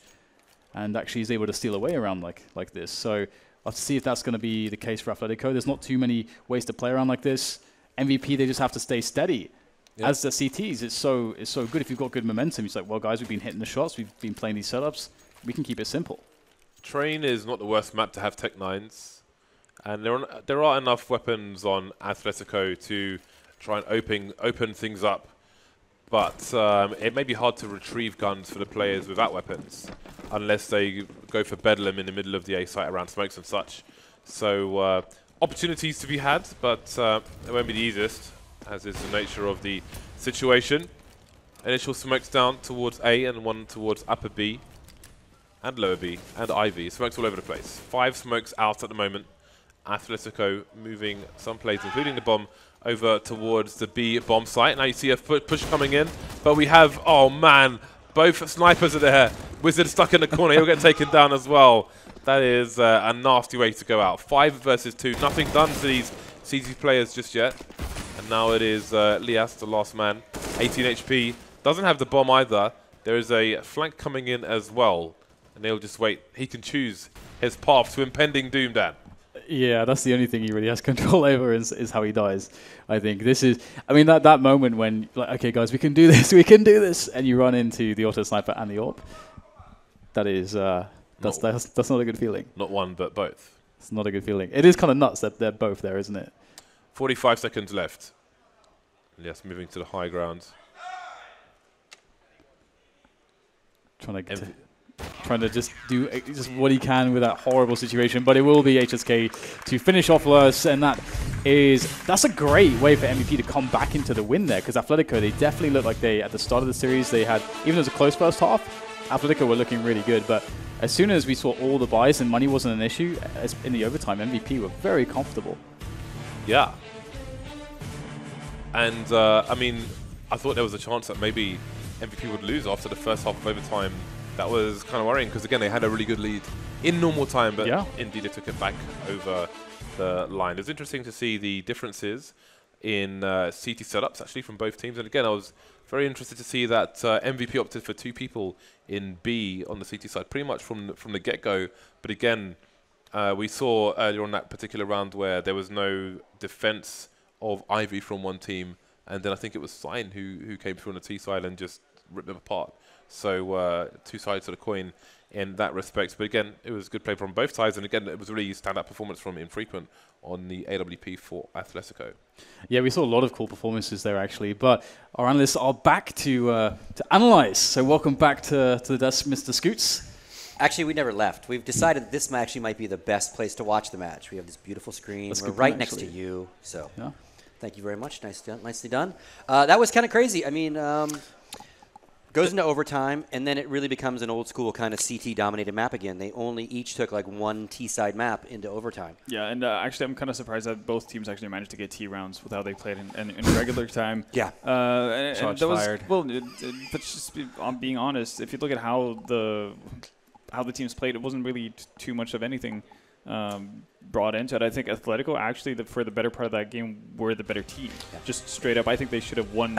and actually is able to steal away around like this. So I'll have to see if that's going to be the case for Athletico. There's not too many ways to play around like this. MVP, they just have to stay steady. as the CTs, it's so good if you've got good momentum. It's like, well, guys, we've been hitting the shots, we've been playing these setups, we can keep it simple. Train is not the worst map to have Tech 9s, and there are enough weapons on Athletico to try and open things up, but it may be hard to retrieve guns for the players without weapons, unless they go for Bedlam in the middle of the A site around smokes and such. So opportunities to be had, but it won't be the easiest, as is the nature of the situation. Initial smokes down towards A and one towards upper B and lower B and Ivy. Smokes all over the place. 5 smokes out at the moment. Athletico moving some plays, including the bomb, over towards the B bomb site. Now you see a push coming in, but we have, oh man, both snipers are there. Wizard stuck in the corner, he'll get taken down as well. That is a nasty way to go out. 5 versus 2, nothing done to these CT players just yet. And now it is Lias, the last man, 18 HP. Doesn't have the bomb either. There is a flank coming in as well. And they'll just wait. He can choose his path to impending doom, Dan. Yeah, that's the only thing he really has control over is how he dies. I think this is, I mean, that moment when, like, okay, guys, we can do this, and you run into the auto sniper and the AWP. That is, that's not a good feeling. Not one, but both. It's not a good feeling. It is kind of nuts that they're both there, isn't it? 45 seconds left. Yes, moving to the high ground. Trying to just do just what he can with that horrible situation, but it will be HSK to finish off Lurs, and that's a great way for MVP to come back into the win there, because Athletico, they definitely looked like at the start of the series, they had, even though it was a close first half, Athletico were looking really good, but as soon as we saw all the buys and money wasn't an issue, in the overtime, MVP were very comfortable. Yeah. And, I mean, I thought there was a chance that maybe MVP would lose after the first half of overtime. That was kind of worrying, because, again, they had a really good lead in normal time, but indeed they took it back over the line. It was interesting to see the differences in CT setups, actually, from both teams. And, again, I was very interested to see that MVP opted for 2 people in B on the CT side, pretty much from the get-go. But, again, we saw earlier on that particular round where there was no defense of Ivy from one team, and then I think it was Sign who came through on the T side and just ripped them apart. So 2 sides of the coin in that respect. But again, it was good play from both sides, and again, it was really standout performance from Infrequent on the AWP for Athletico. Yeah, we saw a lot of cool performances there, actually. But our analysts are back to analyze. So welcome back to the desk, Mr. Scoots. Actually, we never left. We've decided that this actually might be the best place to watch the match. We have this beautiful screen. We're right next to you. So thank you very much. Nicely done. That was kind of crazy. I mean, goes into overtime, and then it really becomes an old-school kind of CT-dominated map again. They only each took like 1 T-side map into overtime. Yeah, and actually I'm kind of surprised that both teams actually managed to get T rounds with how they played in regular time. Yeah. And that was, well, but just on being honest, if you look at how the teams played, it wasn't really too much of anything brought into it. I think Athletico actually, for the better part of that game, were the better team. Yeah. Just straight up, I think they should have won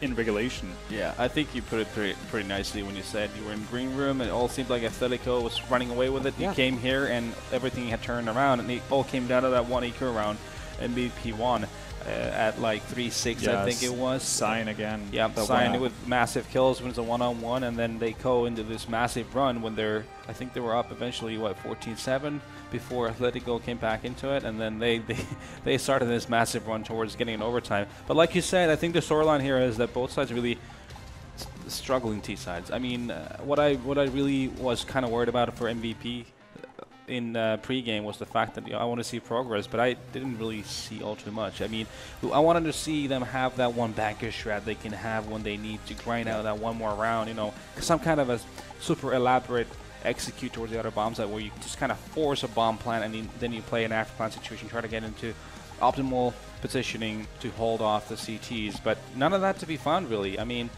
in regulation. Yeah, I think you put it pretty nicely when you said you were in green room. It all seemed like Athletico was running away with it. Yeah. You came here and everything had turned around, and it all came down to that 1 EQ round. MVP won at like 3-6, yes. I think it was. Sign again. Yeah, Sign with massive kills when it's a 1-on-1, and then they go into this massive run when I think they were up eventually, 14-7 before Athletico came back into it, and then they started this massive run towards getting an overtime. But like you said, I think the storyline here is that both sides really struggling T sides. I mean, what I really was kind of worried about for MVP in pregame was the fact that I want to see progress, but I didn't really see all too much. I mean, I wanted to see them have that one backer strat they can have when they need to grind out that one more round, some kind of a super elaborate execute towards the other bomb site where you just kind of force a bomb plant, and then you play an after plant situation, try to get into optimal positioning to hold off the CTs, but none of that to be found really. I mean,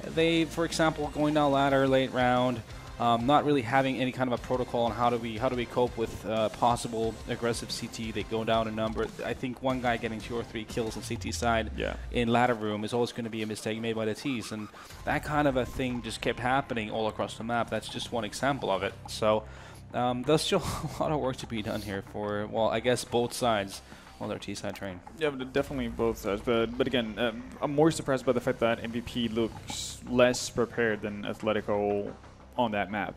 they, for example, going down ladder late round, not really having any kind of a protocol on how do we cope with possible aggressive CT. They go down a number. I think one guy getting 2 or 3 kills on CT side in ladder room is always going to be a mistake made by the Ts, and that kind of a thing just kept happening all across the map. That's just one example of it. So there's still a lot of work to be done here for, well, I guess both sides on their T-side train. Yeah, but definitely both sides. But again, I'm more surprised by the fact that MVP looks less prepared than Athletico on that map.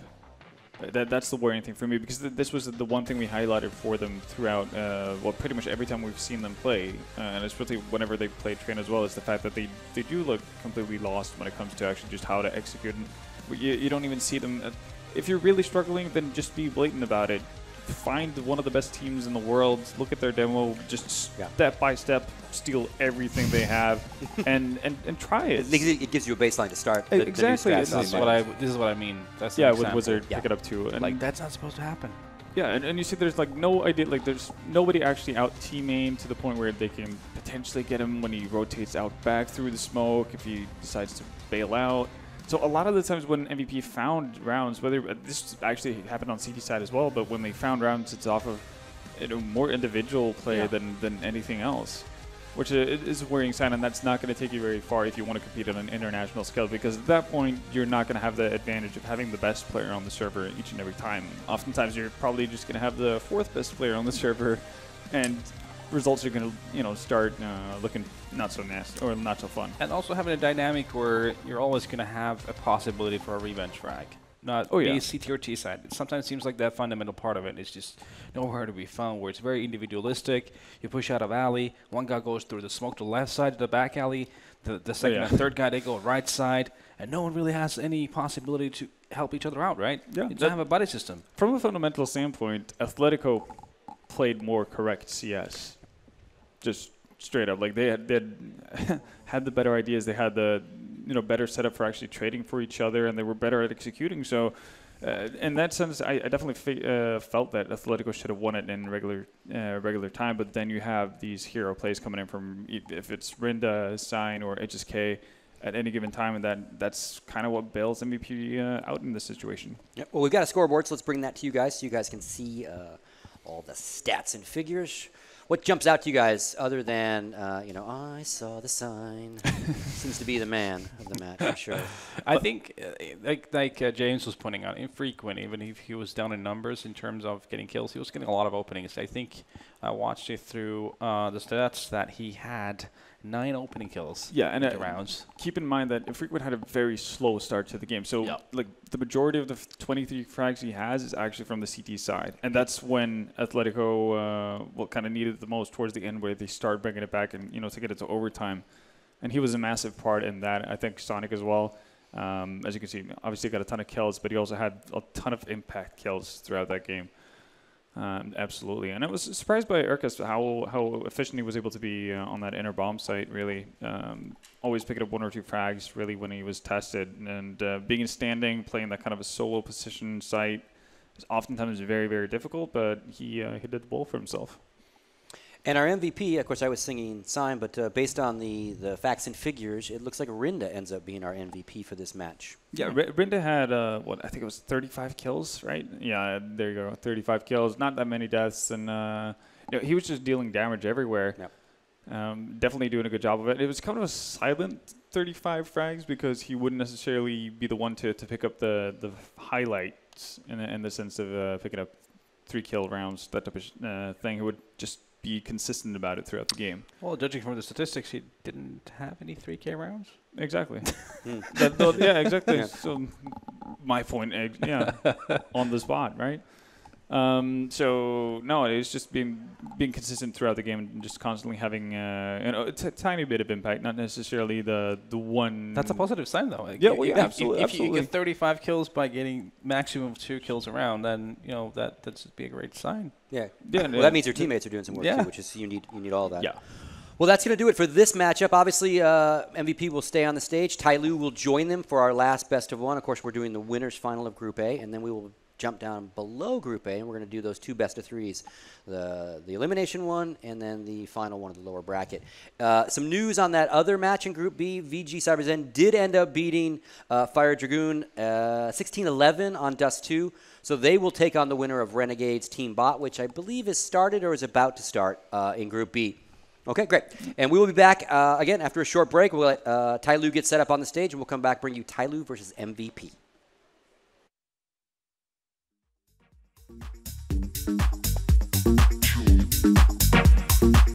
That's the worrying thing for me, because this was the one thing we highlighted for them throughout, well, pretty much every time we've seen them play, and especially whenever they play train as well, is the fact that they do look completely lost when it comes to actually just how to execute. And you don't even see them. If you're really struggling, then just be blatant about it. Find one of the best teams in the world, look at their demo, just step by step, steal everything they have, and try it. It gives you a baseline to start. Exactly. This is what I mean. That's with Wizard, pick it up too. And like, that's not supposed to happen. Yeah, and you see there's like no idea, like there's nobody actually out teaming to the point where they can potentially get him when he rotates out back through the smoke, if he decides to bail out. So a lot of the times when MVP found rounds, whether this actually happened on CT side as well, but when they found rounds, it's off of more individual play than anything else, which is a worrying sign, and that's not going to take you very far if you want to compete on an international scale, because at that point, you're not going to have the advantage of having the best player on the server each and every time. Oftentimes, you're probably just going to have the fourth best player on the server, and results are going to, start looking not so nasty or not so fun. And also having a dynamic where you're always going to have a possibility for a revenge frag. Not be a CT or T side. It sometimes seems like that fundamental part of it is just nowhere to be found, where it's very individualistic. You push out of alley, one guy goes through the smoke to the left side of the back alley, the second and third guy, they go right side, and no one really has any possibility to help each other out, right? Yeah. You don't have a buddy system. From a fundamental standpoint, Athletico played more correct CS. Just straight up, like they had the better ideas. They had the better setup for actually trading for each other, and they were better at executing. So, in that sense, I definitely felt that Athletico should have won it in regular time. But then you have these hero plays coming in from, if it's Rinda, Sign, or HSK at any given time, and that's kind of what bails MVP out in this situation. Yep. Well, we've got a scoreboard, so let's bring that to you guys so you guys can see all the stats and figures. What jumps out to you guys other than, I saw the sign? Seems to be the man of the match, for sure. I think, like James was pointing out, infrequent, even if he was down in numbers in terms of getting kills, he was getting a lot of openings. I think I watched it through the stats that he had 9 opening kills in the rounds. Keep in mind that Infrequent had a very slow start to the game. So, like, the majority of the 23 frags he has is actually from the CT side. And that's when Athletico kind of needed it the most towards the end, where they start bringing it back and, to get it to overtime. And he was a massive part in that. I think Sonic as well. As you can see, obviously got a ton of kills, but he also had a ton of impact kills throughout that game. Absolutely, and I was surprised by Urkus how efficient he was able to be on that inner bomb site. Really, always picking up 1 or 2 frags. Really, when he was tested, and being standing, playing that kind of a solo position site is oftentimes very, very difficult. But he did the ball for himself. And our MVP, of course, I was singing Sign, but based on the facts and figures, it looks like Rinda ends up being our MVP for this match. Yeah, Rinda had, I think it was 35 kills, right? Yeah, there you go, 35 kills, not that many deaths, and he was just dealing damage everywhere. Yep. Definitely doing a good job of it. It was kind of a silent 35 frags, because he wouldn't necessarily be the one to pick up the highlights in the sense of picking up 3-kill rounds, that type of thing. He would just be consistent about it throughout the game. Well, judging from the statistics, he didn't have any 3K rounds. Exactly. Yeah, exactly. Yeah. So my point, on the spot, right? So no, it's just being consistent throughout the game and just constantly having a tiny bit of impact, not necessarily the one. That's a positive sign, though. Like, absolutely. If you get 35 kills by getting maximum of 2 kills around, then that'd be a great sign. Yeah. Well, that means your teammates are doing some work too, which is you need all of that. Yeah. Well, that's going to do it for this matchup. Obviously, MVP will stay on the stage. Tyloo will join them for our last best of 1. Of course, we're doing the winners final of Group A, and then we will jump down below Group A, and we're going to do those 2 best of 3s, the elimination one and then the final one of the lower bracket. Some news on that other match in Group B. VG CyberZen did end up beating Fire Dragoon 16-11 on Dust 2, so they will take on the winner of Renegades Team Bot, which I believe is started or is about to start in Group B. Okay, great. And we will be back again after a short break. We'll let Tyloo get set up on the stage, and we'll come back bring you Tyloo versus MVP.